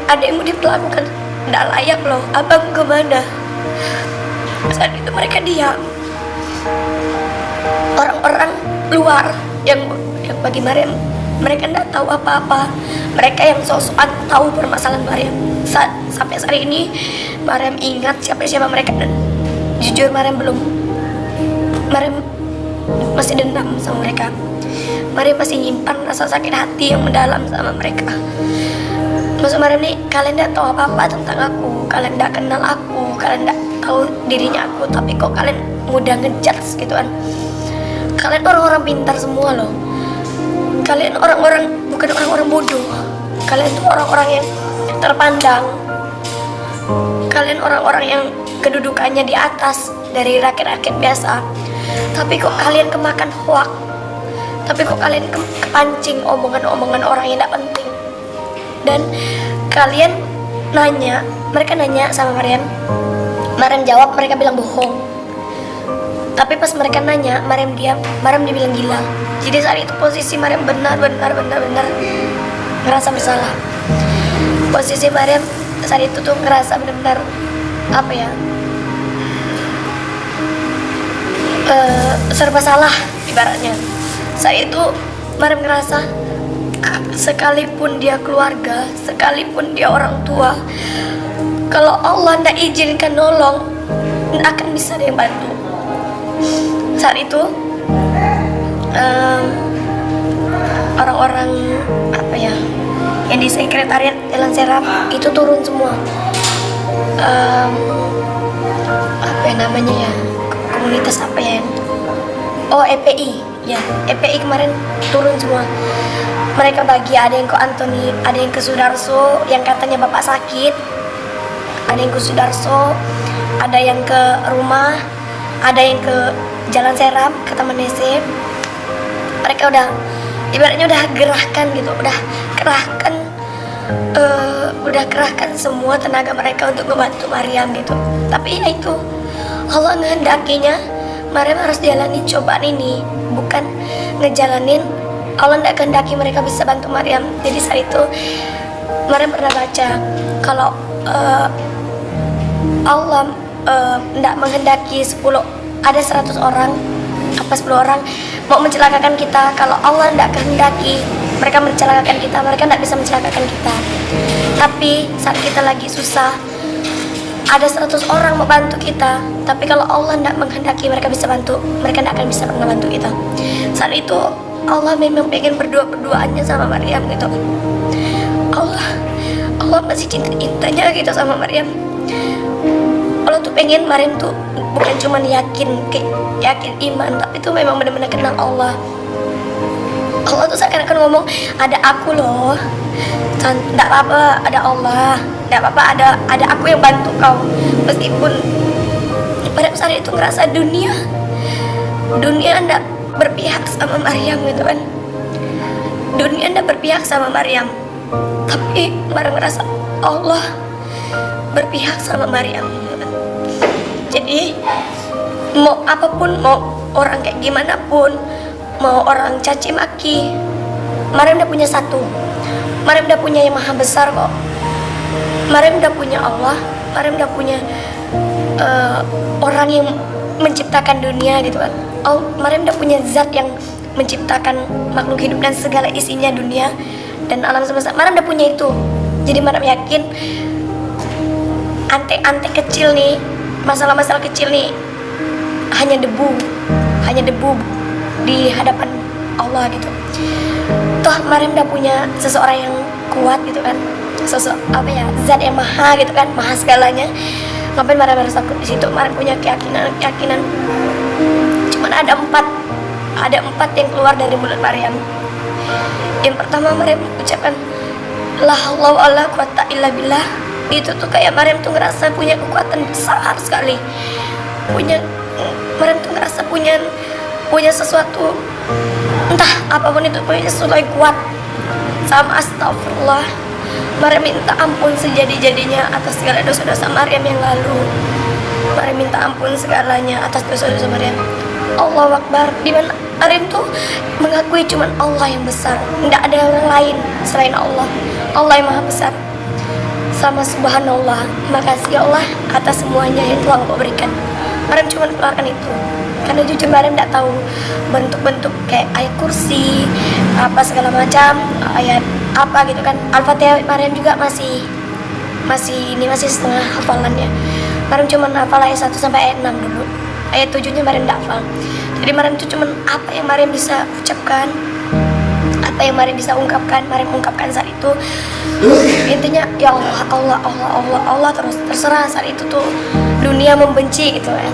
ada yang mau diperlakukan tidak layak loh. Abang kemana? Saat itu mereka diam. Orang-orang luar yang bagi Mariam, mereka tidak tahu apa-apa. Mereka yang sok-sokan tahu permasalahan Mariam. Sampai saat ini Mariam ingat siapa-siapa mereka, dan jujur Mariam masih dendam sama mereka. Mariam masih nyimpan rasa sakit hati yang mendalam sama mereka. Maksud Mariam nih, kalian tidak tahu apa-apa tentang aku, kalian tidak kenal aku, kalian tidak tahu dirinya aku, tapi kok kalian mudah ngejudge gitu kan. Kalian orang-orang pintar semua loh. Kalian bukan orang-orang bodoh. Kalian tuh orang-orang yang terpandang. Kalian orang-orang yang kedudukannya di atas dari rakyat-rakyat biasa. Tapi kok kalian kemakan hoak. Tapi kok kalian kepancing omongan-omongan orang yang tidak penting. Dan kalian mereka nanya sama Mariam. Mariam jawab, mereka bilang bohong. Tapi pas mereka nanya, Mariam diam, Mariam dibilang gila. Jadi saat itu posisi Mariam benar ngerasa bersalah. Posisi Mariam saat itu tuh ngerasa benar-benar serba salah ibaratnya. Saat itu Mariam ngerasa sekalipun dia keluarga, sekalipun dia orang tua, kalau Allah tidak izinkan nolong, tidak akan bisa ada yang bantu. Saat itu orang-orang yang di sekretariat Jalan Seram itu turun semua. Komunitas EPI ya, EPI kemarin turun semua. Mereka bagi, ada yang ke Antoni, ada yang ke Sudarso yang katanya bapak sakit, ada yang ke Sudarso, ada yang ke rumah, ada yang ke Jalan Seram, ke Taman Nese. Mereka ibaratnya udah gerahkan gitu, udah kerahkan semua tenaga mereka untuk membantu Mariam gitu. Tapi ya itu, Allah ngehendakinya Mariam harus jalanin cobaan ini, bukan ngejalanin. Allah tidak kehendaki mereka bisa bantu Mariam. Jadi saat itu Mariam pernah baca kalau Allah tidak menghendaki 100 orang 10 orang mau mencelakakan kita. Kalau Allah tidak kehendaki mereka mencelakakan kita, mereka tidak bisa mencelakakan kita. Tapi saat kita lagi susah, ada 100 orang mau bantu kita, tapi kalau Allah tidak menghendaki mereka bisa bantu, mereka tidak akan bisa pernah bantu kita. Saat itu Allah memang pengen berdoanya sama Mariam gitu. Allah masih cintanya gitu sama Mariam. Allah tuh pengen Mariam tuh bukan cuma yakin iman, tapi tuh memang benar-benar kenal Allah. Allah tuh seakan-akan ngomong, ada aku loh, tidak apa-apa ada Allah, tidak apa-apa ada aku yang bantu kau. Meskipun pada saat itu ngerasa dunia tidak berpihak sama Mariam gitu kan, dunia tidak berpihak sama Mariam, tapi Mariam ngerasa Allah berpihak sama Mariam gitu kan. Jadi mau apapun, mau orang kayak gimana pun, mau orang caci maki, Mariam udah punya satu. Mariam udah punya yang maha besar kok. Mariam udah punya Allah. Mariam udah punya orang yang menciptakan dunia gitu kan. Mariam udah punya zat yang menciptakan makhluk hidup dan segala isinya dunia dan alam semesta. Mariam udah punya itu. Jadi Mariam yakin ante-ante kecil nih, masalah-masalah kecil nih hanya debu di hadapan Allah gitu. Toh Mariam udah punya seseorang yang kuat gitu kan, zat yang maha gitu kan, maha segalanya. Ngapain Mariam harus takut di situ? Mariam punya keyakinan. Cuman ada empat yang keluar dari mulut Mariam. Yang pertama Mariam ucapkan la haula wala quwata illa billah. Itu tuh kayak Mariam tuh ngerasa punya kekuatan besar sekali. Mariam tuh ngerasa punya sesuatu, entah apapun itu, punya sesuatu yang kuat. Sama astagfirullah, Mariam minta ampun sejadi-jadinya atas segala dosa-dosa Mariam yang lalu. Mariam minta ampun segalanya atas dosa-dosa Mariam. Allahu Akbar. Di mana Mariam tuh mengakui cuman Allah yang besar, tidak ada orang lain selain Allah. Allah yang maha besar. Sama subhanallah, makasih ya Allah atas semuanya yang telah Engkau berikan. Mariam cuma keluarkan itu karena jujur Mariam tidak tahu bentuk-bentuk kayak ayat kursi apa segala macam, ayat apa gitu kan. Al-Fatihah Mariam juga masih setengah hafalannya. Mariam cuma hafal ayat 1 sampai ayat 6 dulu. Ayat 7-nya Mariam tidak hafal. Jadi Mariam itu cuma apa yang Mariam bisa ucapkan, apa yang Mariam bisa ungkapkan, Mariam ungkapkan saat itu. Intinya ya Allah terus. Terserah saat itu tuh dunia membenci gitu kan.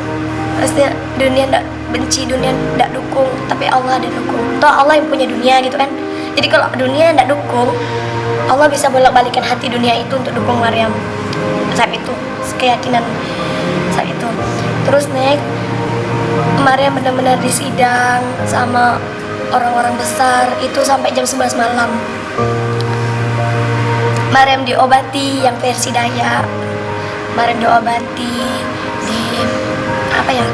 Pastinya dunia tidak benci, dunia tidak dukung, tapi Allah ada dukung. Toh Allah yang punya dunia gitu kan. Jadi kalau dunia tidak dukung, Allah bisa bolak-balikan hati dunia itu untuk dukung Mariam saat itu, keyakinan saat itu. Terus next, Mariam benar-benar disidang sama orang-orang besar itu sampai jam 11 malam. Mariam diobati yang versi Dayak. Mariam diobati di apa ya?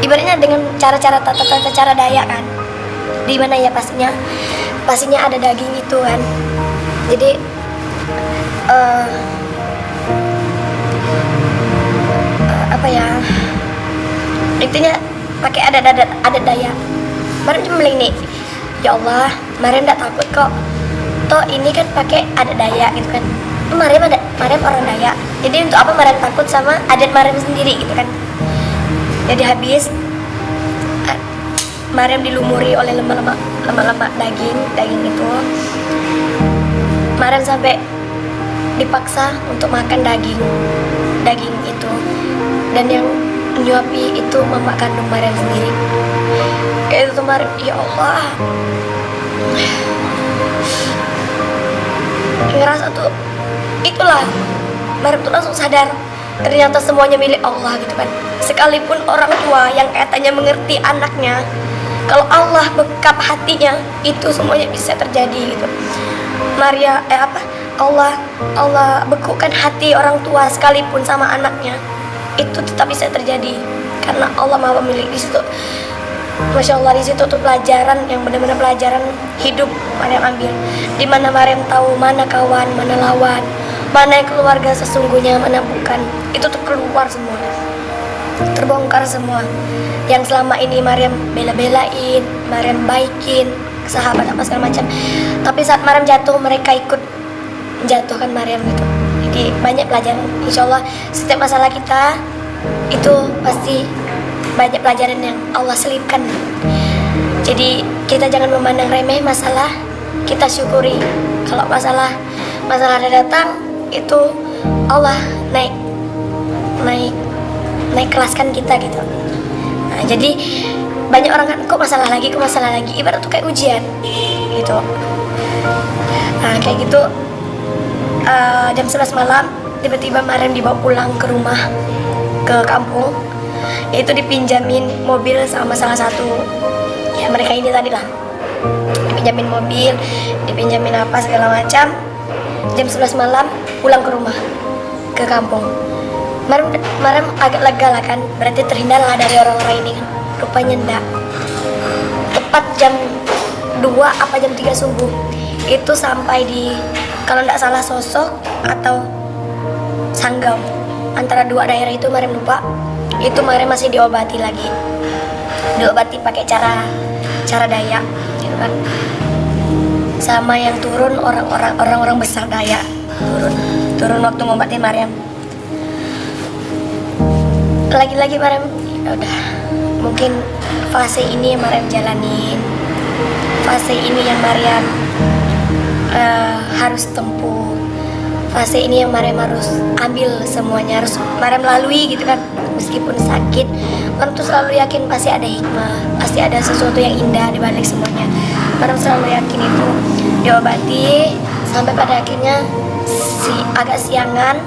Ibaratnya dengan cara-cara tata cara Dayak kan. Di mana ya pastinya ada daging itu kan. Jadi apa ya? Intinya pakai adat Dayak. Mariam cuma bilang nih, ya Allah, Mariam tidak takut kok. Toh ini kan pakai adat Dayak gitu kan. Mariam orang Dayak. Jadi untuk apa Mariam takut sama adat Mariam sendiri gitu kan. Jadi habis Mariam dilumuri oleh lemak-lemak daging itu. Mariam sampai dipaksa untuk makan daging itu. Dan yang menyuapi itu mama kandung Mariam sendiri. Kayak itu tuh Mariam, ya Allah, ngerasa tuh itulah Mariam tuh langsung sadar ternyata semuanya milik Allah gitu kan. Sekalipun orang tua yang katanya mengerti anaknya, kalau Allah bekap hatinya, itu semuanya bisa terjadi gitu. Allah bekukan hati orang tua sekalipun sama anaknya, itu tetap bisa terjadi karena Allah Maha Pemilik. Di situ Masya Allah, di situ tuh pelajaran yang benar-benar pelajaran hidup Mariam ambil. Di mana Mariam tahu mana kawan, mana lawan, mana yang keluarga sesungguhnya, mana bukan. Itu tuh keluar semua, terbongkar semua. Yang selama ini Mariam bela-belain, Mariam baikin sahabat apa segala macam. Tapi saat Mariam jatuh, mereka ikut menjatuhkan Mariam gitu. Jadi banyak pelajaran. Insya Allah setiap masalah kita itu pasti banyak pelajaran yang Allah selipkan. Jadi kita jangan memandang remeh masalah, kita syukuri. Kalau masalah ada datang, itu Allah naik kelaskan kita gitu. Nah, jadi banyak orang kan kok masalah lagi, ibarat tuh kayak ujian gitu. Nah kayak gitu, jam 11 malam tiba-tiba Mariam dibawa pulang ke rumah, ke kampung. Itu dipinjamin mobil sama salah satu ya mereka ini tadi lah. Dipinjamin mobil, dipinjamin apa segala macam. Jam 11 malam pulang ke rumah, ke kampung. Mariam agak lega lah kan, berarti terhindar lah dari orang-orang ini kan. Rupanya enggak. Tepat jam 2 apa jam 3 subuh itu sampai di, kalau enggak salah Sosok atau Sanggau antara dua daerah itu Mariam lupa. Itu Mariam masih diobati lagi, diobati pakai cara Dayak gitu kan. Sama yang turun orang-orang besar Dayak turun waktu ngobatin Mariam. Lagi-lagi Mariam ya udah, mungkin fase ini yang Mariam jalanin, fase ini yang Mariam harus tempuh, fase ini yang Mariam harus ambil semuanya, harus Mariam lalui gitu kan. Meskipun sakit, Mariam tuh selalu yakin pasti ada hikmah, pasti ada sesuatu yang indah di balik semuanya. Mariam selalu yakin itu. Diobati sampai pada akhirnya agak siangan,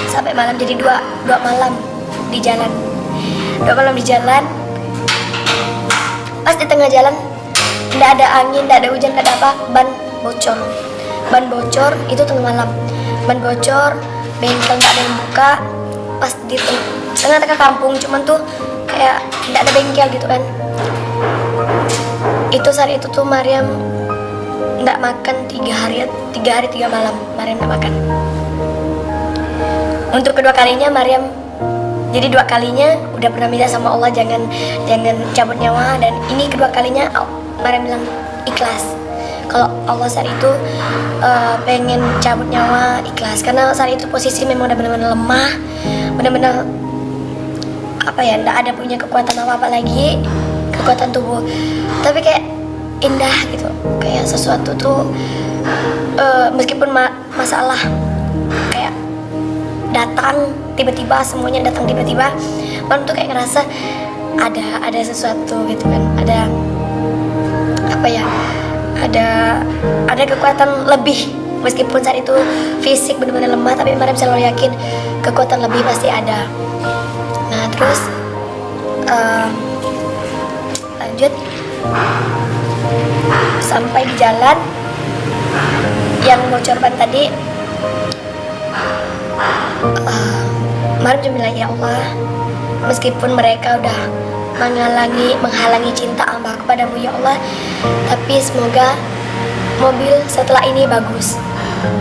sampai malam, jadi dua malam di jalan. 2 malam di jalan. Pas di tengah jalan tidak ada angin, tidak ada hujan, tidak ada apa, ban bocor itu tengah malam. Ban bocor, bengkel tidak ada yang buka. Pas di tengah-tengah kampung, cuman tuh kayak tidak ada bengkel gitu kan. Itu saat itu tuh Mariam tidak makan 3 hari 3 malam. Mariam tidak makan. Untuk kedua kalinya Mariam, jadi 2 kalinya udah pernah minta sama Allah jangan cabut nyawa, dan ini kedua kalinya Mariam bilang ikhlas. Kalau Allah saat itu pengen cabut nyawa, ikhlas, karena saat itu posisi memang udah benar-benar lemah, benar-benar apa ya, nggak ada punya kekuatan apa lagi, kekuatan tubuh. Tapi kayak indah gitu, kayak sesuatu tuh meskipun masalah kayak datang tiba-tiba, semuanya datang tiba-tiba, Mariam tuh kayak ngerasa ada sesuatu gitu kan, ada apa ya, ada kekuatan lebih. Meskipun saat itu fisik benar-benar lemah, tapi Mariam selalu yakin kekuatan lebih pasti ada. Nah terus lanjut sampai di jalan yang bocor ban tadi. Mariam cuma bilang, ya Allah, meskipun mereka udah menghalangi cinta hamba kepadamu ya Allah, tapi semoga mobil setelah ini bagus.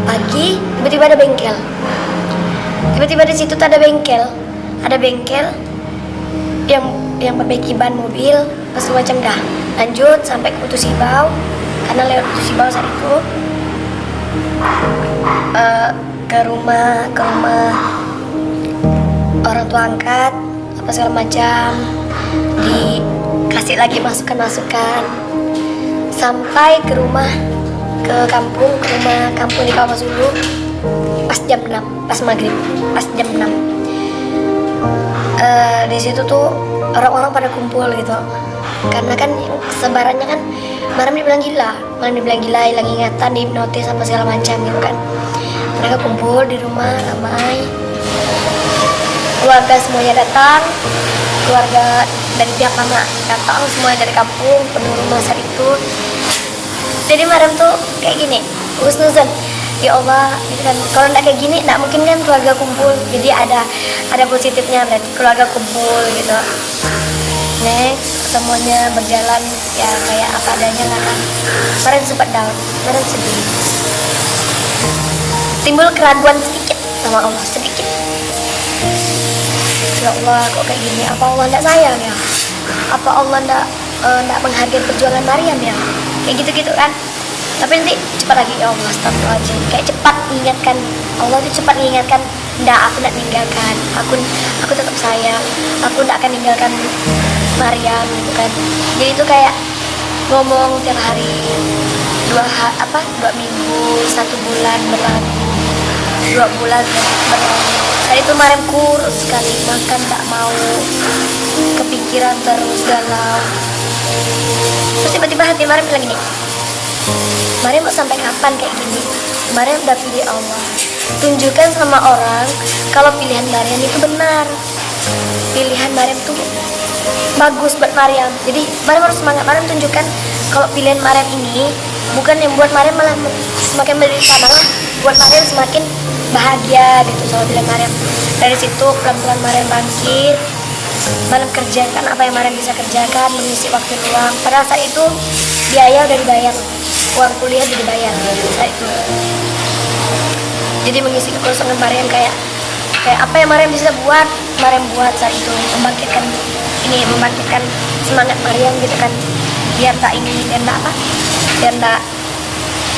Pagi tiba-tiba ada bengkel, tiba-tiba di situ tuh ada bengkel yang perbaiki ban mobil segala macam. Dah lanjut sampai ke Putu Sibau, karena lewat Putu Sibau saat itu ke rumah orang tua angkat apa segala macam, dikasih lagi masukan sampai ke rumah kampung di Kawamasulu pas jam 6, pas maghrib, pas jam 6. Di situ tuh orang-orang pada kumpul gitu, karena kan sebarannya kan Mariam dibilang gila, hilang ingatan, dihipnotis apa segala macam gitu kan. Mereka kumpul di rumah ramai, keluarga semuanya datang, keluarga dari pihak mama datang, semuanya dari kampung, penuh rumah saat itu. Jadi Mariam tuh kayak gini, husnuzon, ya Allah gitu kan. Kalau nggak kayak gini nggak mungkin kan keluarga kumpul, jadi ada positifnya, berarti keluarga kumpul gitu. Next semuanya berjalan ya kayak apa adanya lah kan. Mariam sempat down, Mariam sedih, timbul keraguan sedikit sama Allah, sedikit. Ya Allah, kok kayak gini? Apa Allah nggak sayang ya? Apa Allah nggak menghargai perjuangan Mariam ya? Kayak gitu-gitu kan. Tapi nanti cepat lagi, ya Allah, astagfirullahaladzim. Kayak cepat mengingatkan, Allah itu cepat mengingatkan, nggak, aku nggak meninggalkan, aku tetap sayang, aku nggak akan meninggalkan Mariam gitu kan. Jadi itu kayak ngomong tiap hari, 2 minggu, 1 bulan berlalu, 2 bulan berlalu. Saat itu Mariam kurus sekali, makan tak mau, kepikiran terus, galau. Terus tiba-tiba hati Mariam bilang gini, Mariam mau sampai kapan kayak gini? Mariam udah pilih Allah, tunjukkan sama orang kalau pilihan Mariam itu benar, pilihan Mariam tuh bagus buat Mariam. Jadi Mariam harus semangat, Mariam tunjukkan kalau pilihan Mariam ini bukan yang buat Mariam malah semakin menderita, malah buat Mariam semakin bahagia gitu sama pilihan Mariam. Dari situ pelan-pelan Mariam bangkit, Mariam kerjakan apa yang Mariam bisa kerjakan, mengisi waktu luang. Pada saat itu biaya udah dibayar, uang kuliah udah dibayar saat itu. Jadi mengisi kekosongan Maryam kayak apa yang Maryam bisa buat, Maryam buat saat itu, membangkitkan semangat Maryam gitu kan, biar tak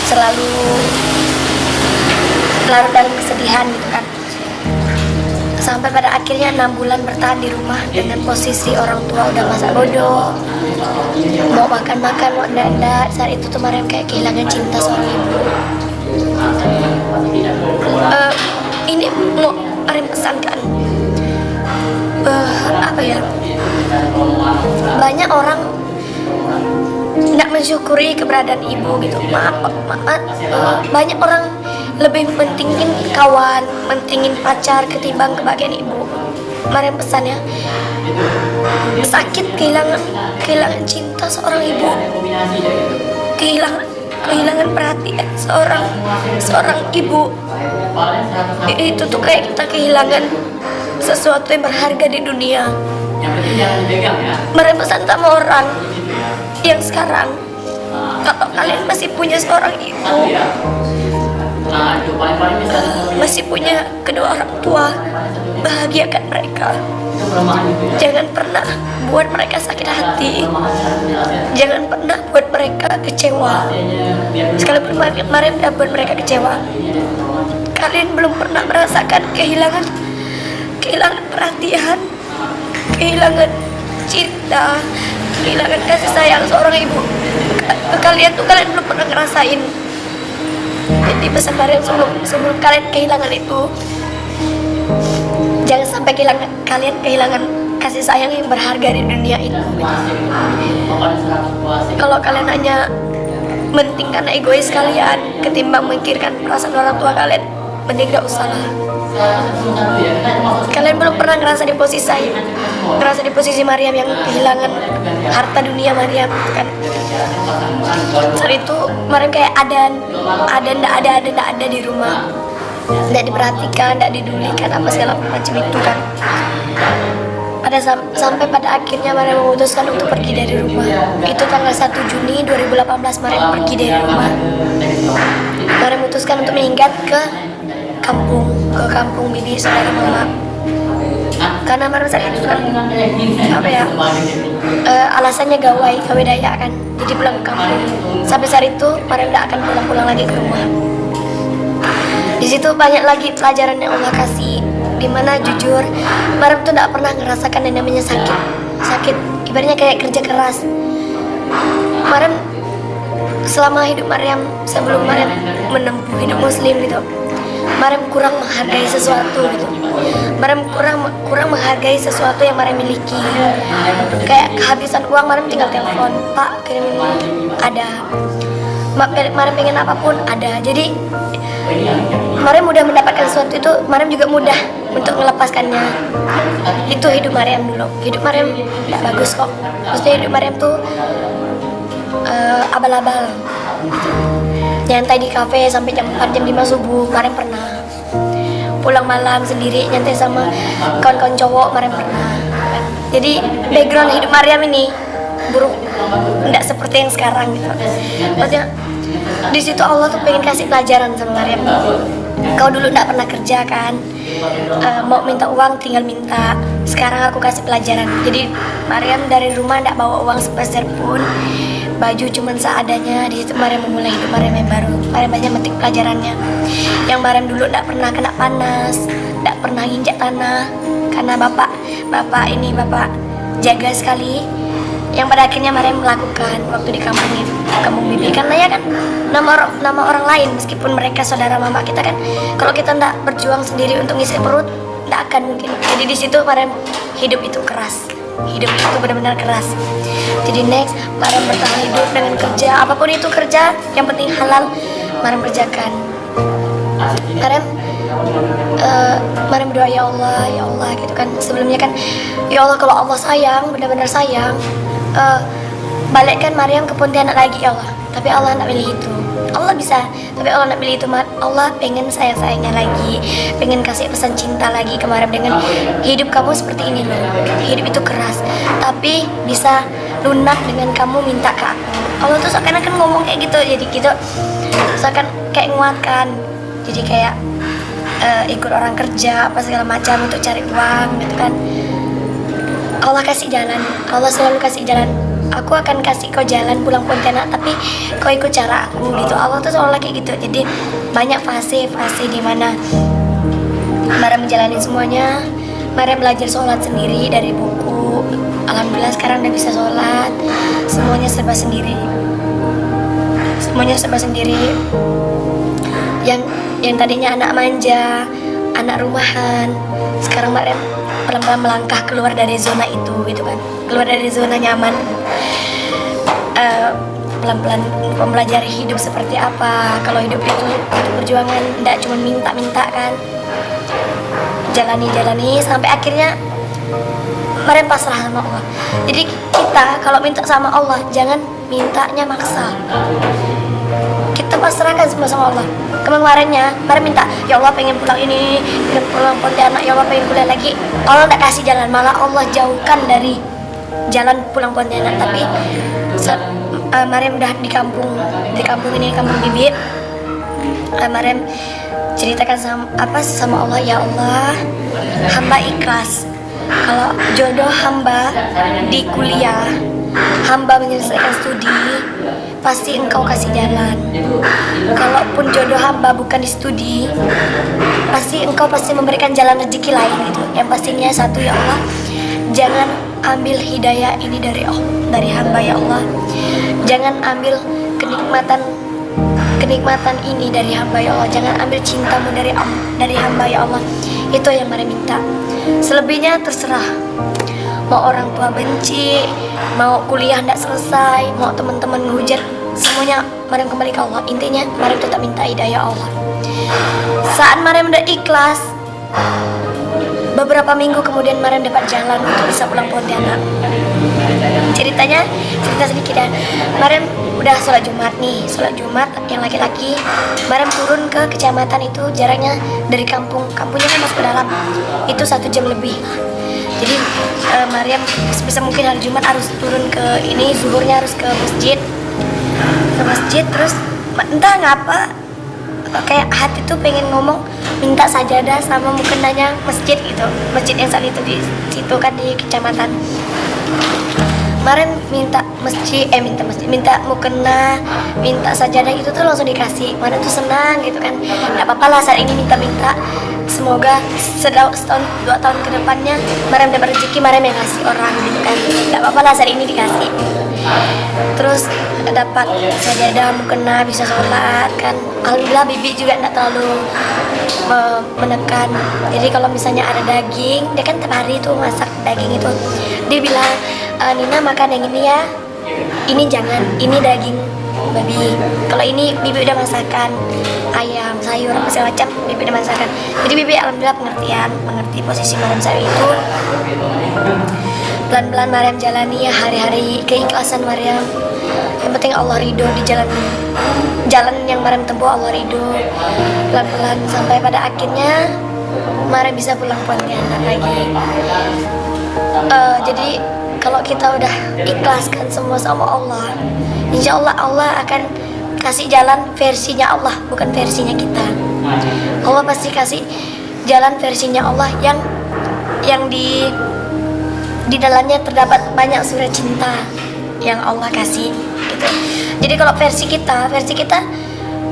selalu larut dalam kesedihan gitu kan. Sampai pada akhirnya 6 bulan bertahan di rumah dengan posisi orang tua udah masak bodoh, mau makan mau enggak. Saat itu tuh Maryam kayak kehilangan cinta seorang ibu. Ini mau Maryam pesankan, banyak orang nggak mensyukuri keberadaan ibu gitu. Banyak orang lebih mentingin kawan, mentingin pacar ketimbang kebahagiaan ibu. Maryam pesannya, sakit kehilangan cinta seorang ibu, kehilangan perhatian seorang ibu. Itu tuh kayak kita kehilangan sesuatu yang berharga di dunia. Maryam pesan sama orang yang sekarang, kalau kalian masih punya seorang ibu, masih punya kedua orang tua, bahagiakan mereka. Jangan pernah buat mereka sakit hati, jangan pernah buat mereka kecewa. Sekalipun Maryam udah buat mereka kecewa, kalian belum pernah merasakan kehilangan perhatian, kehilangan cinta, kehilangan kasih sayang seorang ibu. Kalian belum pernah ngerasain. Jadi pesan Maryam, sebelum kalian kehilangan itu, jangan sampai kalian kehilangan kasih sayang yang berharga di dunia ini. Kalau kalian hanya penting karena egois kalian ketimbang memikirkan perasaan orang tua kalian, mending gak usah lah. Kalian belum pernah ngerasa di posisi Maryam yang kehilangan harta dunia Maryam kan. Saat itu Maryam kayak ndak ada di rumah, ndak diperhatikan, ndak didulikan, apa segala macam itu kan. Sampai pada akhirnya Maryam memutuskan untuk pergi dari rumah. Itu tanggal 1 Juni 2018 Maryam pergi dari rumah. Maryam memutuskan untuk minggat ke kampung bibi saudara mama. Karena Maryam saat itu kan alasannya gawe daya kan, jadi pulang ke kampung. Sampai saat itu Maryam tidak akan pulang lagi ke rumah. Di situ banyak lagi pelajaran yang Allah kasih, dimana jujur Maryam tuh tidak pernah ngerasakan yang namanya sakit. Ibaratnya kayak kerja keras. Maryam selama hidup Maryam, sebelum Maryam menempuh hidup muslim gitu, Maryam kurang menghargai sesuatu gitu. Maryam kurang menghargai sesuatu yang Maryam miliki. Kayak kehabisan uang, Maryam tinggal telepon, Pak kirim ini, ada. Maryam pengen apapun ada. Jadi Maryam mudah mendapatkan sesuatu itu, Maryam juga mudah untuk melepaskannya. Itu hidup Maryam dulu. Hidup Maryam tidak bagus kok. Maksudnya hidup Maryam tuh abal-abal. Nyantai di kafe sampai jam 4 jam 5 subuh, Maryam pernah. Pulang malam sendiri nyantai sama kawan-kawan cowok, Maryam pernah. Jadi background hidup Maryam ini buruk, tidak seperti yang sekarang gitu. Maksudnya di situ Allah tuh pengen kasih pelajaran sama Maryam. Kau dulu tidak pernah kerja kan, mau minta uang tinggal minta. Sekarang aku kasih pelajaran. Jadi Maryam dari rumah tidak bawa uang sepeser pun, baju cuman seadanya. Di situ Maryam memulai hidup Maryam yang baru. Maryam banyak metik pelajarannya. Yang Maryam dulu tidak pernah kena panas, tidak pernah nginjak tanah, karena bapak jaga sekali. Yang pada akhirnya Maryam melakukan waktu di kampung bibi, karena ya kan nama orang lain, meskipun mereka saudara mama kita kan, kalau kita tidak berjuang sendiri untuk ngisi perut, tidak akan mungkin. Jadi di situ Maryam hidup itu keras, hidup itu benar-benar keras. Jadi next Maryam bertahan hidup dengan kerja, apapun itu kerja, yang penting halal, Maryam kerjakan. Maryam berdoa, ya Allah gitu kan. Sebelumnya kan, ya Allah, kalau Allah sayang, benar-benar sayang, balikkan Maryam ke Pontianak lagi ya Allah. Tapi Allah tidak pilih itu. Allah bisa, tapi Allah tidak pilih itu. Allah pengen sayangnya lagi, pengen kasih pesan cinta lagi ke Maryam dengan hidup kamu seperti ini loh. Hidup itu keras, tapi bisa lunak dengan kamu minta ke aku. Allah tuh seakan-akan ngomong kayak gitu, jadi gitu seakan kayak nguatkan. Jadi kayak ikut orang kerja apa segala macam untuk cari uang gitu kan. Allah kasih jalan, Allah selalu kasih jalan. Aku akan kasih kau jalan pulang Pontianak, tapi kau ikut cara aku gitu. Allah tuh selalu kayak gitu. Jadi banyak fase-fase di mana Mariam menjalani semuanya. Mariam belajar sholat sendiri dari buku. Alhamdulillah sekarang udah bisa sholat. Semuanya serba sendiri. Semuanya serba sendiri. Yang tadinya anak manja, anak rumahan, sekarang Mariam pelan-pelan melangkah keluar dari zona itu gitu kan, keluar dari zona nyaman, pelan-pelan mempelajari hidup seperti apa. Kalau hidup itu perjuangan, tidak cuma minta-minta kan, jalani sampai akhirnya Mariam pasrah sama Allah. Jadi kita kalau minta sama Allah jangan mintanya maksa, kita pasrahkan semua sama Allah. Kemarinnya Mariam minta, ya Allah pengen pulang ini, pengen pulang Pontianak, ya Allah pengen kuliah lagi. Allah tidak kasih jalan, malah Allah jauhkan dari jalan pulang Pontianak. Tapi Mariam udah di kampung ini, kampung Bibit. Mariam ceritakan sama Allah, ya Allah, hamba ikhlas kalau jodoh hamba di kuliah, hamba menyelesaikan studi, pasti Engkau kasih jalan. Kalaupun jodoh hamba bukan di studi, pasti Engkau pasti memberikan jalan rezeki lain gitu. Yang pastinya satu, ya Allah, jangan ambil hidayah ini dari hamba ya Allah. Jangan ambil kenikmatan ini dari hamba ya Allah. Jangan ambil cintamu dari hamba ya Allah. Itu yang Mariam minta. Selebihnya terserah. Mau orang tua benci, mau kuliah tidak selesai, mau teman-teman ngehujat, semuanya Mariam kembali ke Allah. Intinya Mariam tetap minta hidayah Allah. Saat Mariam udah ikhlas, beberapa minggu kemudian Mariam dapat jalan untuk bisa pulang Pontianak. Cerita sedikit ya. Mariam udah sholat Jumat yang laki-laki. Mariam turun ke kecamatan itu, jaraknya dari kampungnya kan masuk ke dalam itu 1 jam lebih. Jadi Mariam sebisa mungkin hari Jumat harus turun ke ini, zuhurnya harus ke masjid, terus entah ngapa kayak hati tuh pengen ngomong minta sajadah sama mukenanya masjid gitu, masjid yang saat itu di situ kan di kecamatan. Mariam minta mukena, minta sajadah itu tuh langsung dikasih. Mariam tuh senang gitu kan. Gak apa-apa lah saat ini minta-minta. Semoga setahun 2 tahun ke depannya Mariam dapat rezeki, Mariam yang ngasih orang gitu kan. Gak apa-apa lah saat ini dikasih. Terus dapat sajadah, mukena, bisa sholat kan. Alhamdulillah bibi juga gak terlalu menekan. Jadi kalau misalnya ada daging, dia kan tiap hari tuh masak daging itu. Dia bilang, Nina makan yang ini ya, ini jangan, ini daging babi. Kalau ini bibi udah masakan ayam, sayur, apa segala macam, bibi udah masakan. Jadi bibi alhamdulillah mengerti posisi Mariam saat itu. Pelan-pelan Mariam jalani ya hari-hari keikhlasan Mariam. Yang penting Allah ridho di jalan yang Mariam tempuh, Allah ridho. Pelan-pelan sampai pada akhirnya Mariam bisa pulang Pontianak lagi. Jadi kalau kita udah ikhlaskan semua sama Allah, insya Allah Allah akan kasih jalan versinya Allah, bukan versinya kita. Allah pasti kasih jalan versinya Allah yang di dalamnya terdapat banyak surah cinta yang Allah kasih gitu. Jadi kalau versi kita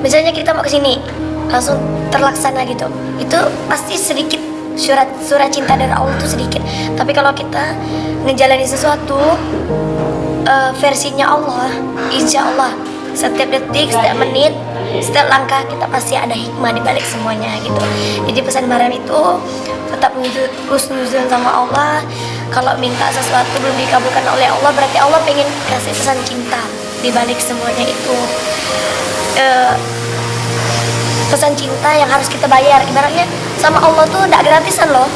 misalnya kita mau kesini langsung terlaksana gitu, itu pasti sedikit surat cinta dari Allah itu sedikit. Tapi kalau kita ngejalani sesuatu versinya Allah, insya Allah setiap detik, setiap menit, setiap langkah kita pasti ada hikmah di balik semuanya gitu. Jadi pesan Mariam itu tetap husnuzon sama Allah. Kalau minta sesuatu belum dikabulkan oleh Allah, berarti Allah pengen kasih pesan cinta di balik semuanya itu. Pesan cinta yang harus kita bayar. Ibaratnya sama Allah tuh tidak gratisan loh.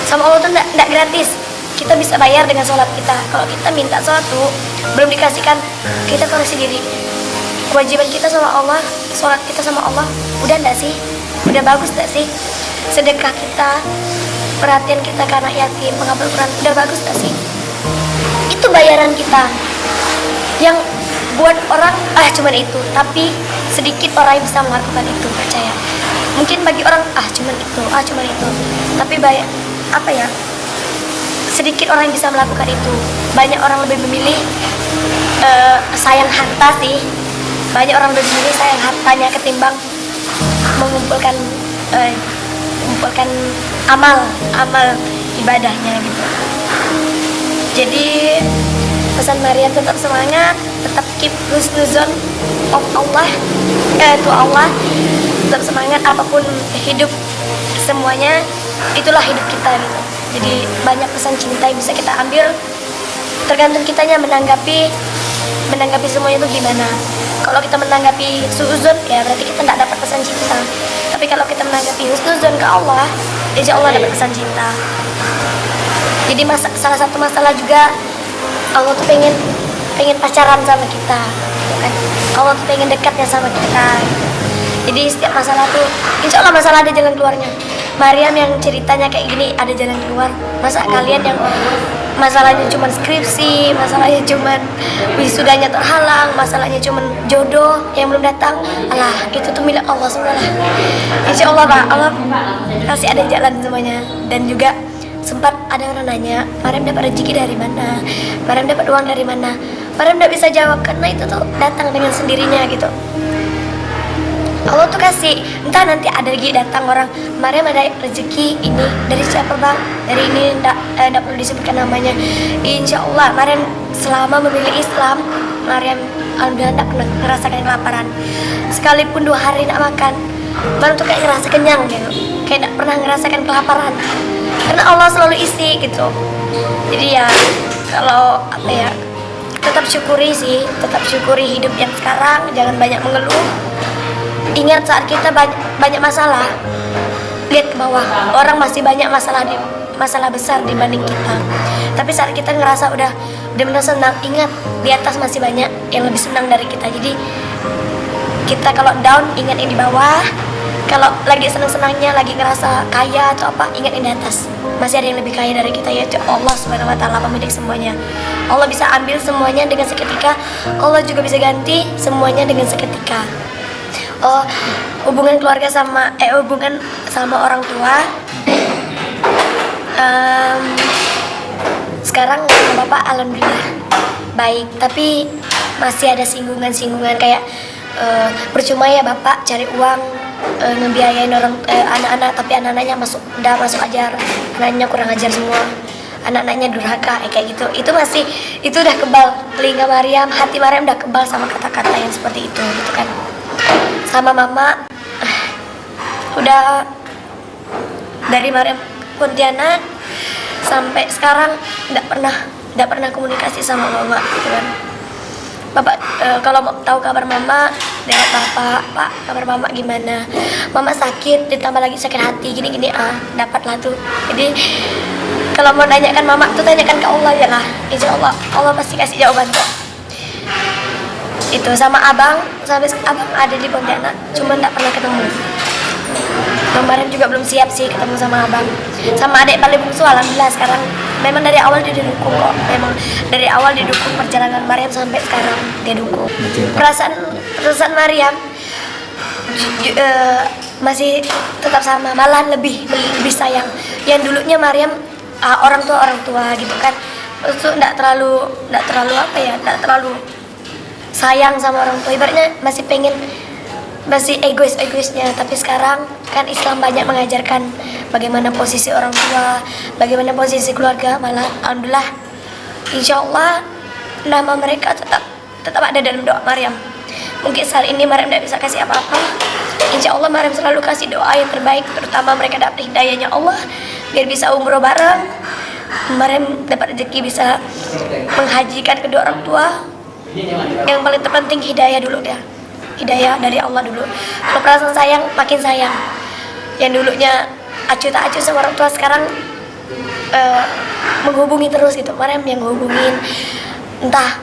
Sama Allah tuh tidak gratis. Kita bisa bayar dengan sholat kita. Kalau kita minta sesuatu belum dikasihkan, kita harus sendiri. Kewajiban kita sama Allah, sholat kita sama Allah, udah enggak sih? Udah bagus enggak sih? Sedekah kita, perhatian kita ke anak yatim, menghafal Quran, udah bagus enggak sih? Itu bayaran kita. Yang buat orang cuman itu, tapi sedikit orang yang bisa melakukan itu, percaya. Mungkin bagi orang cuman itu, tapi banyak apa ya, sedikit orang yang bisa melakukan itu. Banyak orang lebih memilih sayang harta sih. Banyak orang lebih memilih sayang hartanya ketimbang mengumpulkan amal ibadahnya gitu. Jadi pesan Maryam, tetap semangat, tetap keep husnuzon of Allah, to Allah, tetap semangat. Apapun hidup, semuanya itulah hidup kita gitu. Jadi banyak pesan cinta yang bisa kita ambil, tergantung kitanya menanggapi semuanya itu gimana. Kalau kita menanggapi suuzon, ya berarti kita tidak dapat pesan cinta. Tapi kalau kita menanggapi husnuzon ke Allah, insya Allah dapat pesan cinta. Jadi salah satu masalah juga, Allah tuh pengen pacaran sama kita, gitu kan? Allah tuh pengen dekatnya sama kita. Jadi setiap masalah tuh, insya Allah masalah ada jalan keluarnya. Maryam yang ceritanya kayak gini ada jalan keluar. Masa kalian yang masalahnya cuma skripsi, masalahnya cuma wisudanya terhalang, masalahnya cuma jodoh yang belum datang, alah itu tuh milik Allah semua lah. Insya Allah Pak, Allah kasih ada jalan semuanya. Dan juga sempat ada orang nanya, Maryam dapat rezeki dari mana? Maryam dapat uang dari mana? Maryam tidak bisa jawab karena itu tuh datang dengan sendirinya gitu. Allah tuh kasih, entah nanti ada lagi datang orang, Maryam ada rezeki ini dari siapa bang? Dari ini tidak perlu disebutkan namanya. Insya Allah Maryam selama memilih Islam, Maryam alhamdulillah tidak pernah merasakan kelaparan. Sekalipun 2 hari tidak makan, Maryam tuh kayak ngerasa kenyang gitu, kayak tidak pernah ngerasakan kelaparan. Karena Allah selalu isi gitu. Jadi ya kalau apa ya, tetap syukuri sih, tetap syukuri hidup yang sekarang, jangan banyak mengeluh. Ingat saat kita banyak masalah, lihat ke bawah, orang masih banyak masalah besar dibanding kita. Tapi saat kita ngerasa udah benar senang, ingat di atas masih banyak yang lebih senang dari kita. Jadi kita kalau down, ingat yang di bawah. Kalau lagi senang-senangnya, lagi ngerasa kaya atau apa, ingat yang di atas masih ada yang lebih kaya dari kita, yaitu Allah Subhanahu wa Ta'ala, pemilik semuanya. Allah bisa ambil semuanya dengan seketika, Allah juga bisa ganti semuanya dengan seketika. Hubungan keluarga hubungan sama orang tua, sekarang sama bapak alhamdulillah baik, tapi masih ada singgungan kayak percuma ya bapak cari uang ngebiayain anak-anak, tapi anak-anaknya udah masuk ajar, anaknya kurang ajar semua, anak-anaknya durhaka kayak gitu. Itu udah kebal telinga Maryam, hati Maryam udah kebal sama kata-kata yang seperti itu gitu kan. Sama mama udah dari Maryam Pontianak sampai sekarang nggak pernah komunikasi sama mama gitu kan. Bapak kalau mau tahu kabar mama lewat bapak, Pak kabar mama gimana, mama sakit ditambah lagi sakit hati gini dapatlah tuh. Jadi kalau mau nanyakan mama tuh tanyakan ke Allah ya lah, insya Allah pasti kasih jawaban kok. Itu sama abang, sampai abang ada di Pontianak, cuma nggak pernah ketemu. Kemarin juga belum siap sih ketemu sama abang. Sama adik paling bungsu, alhamdulillah sekarang memang dari awal dia didukung kok. Memang dari awal didukung perjalanan Maryam sampai sekarang dia dukung. Perasaan Maryam masih tetap sama, malah lebih sayang. Yang dulunya Maryam orang tua gitu kan, itu nggak terlalu sayang sama orang tua, ibaratnya masih egoisnya. Tapi sekarang kan Islam banyak mengajarkan bagaimana posisi orang tua, bagaimana posisi keluarga, malah alhamdulillah insya Allah nama mereka tetap ada dalam doa Maryam. Mungkin saat ini Maryam tidak bisa kasih apa-apa, insya Allah Maryam selalu kasih doa yang terbaik, terutama mereka dapat hidayahnya Allah biar bisa umroh bareng, Maryam dapat rezeki bisa menghajikan kedua orang tua. Yang paling terpenting hidayah dulu dia, hidayah dari Allah dulu. Kalau perasaan sayang, makin sayang. Yang dulunya acuh tak acuh sama orang tua, sekarang menghubungi terus gitu. Maryam yang hubungin, entah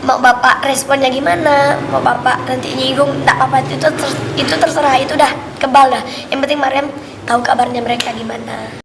mau bapak responnya gimana, mau bapak nanti nyinggung, tak apa, itu terserah, itu udah kebal dah. Yang penting Maryam tahu kabarnya mereka gimana.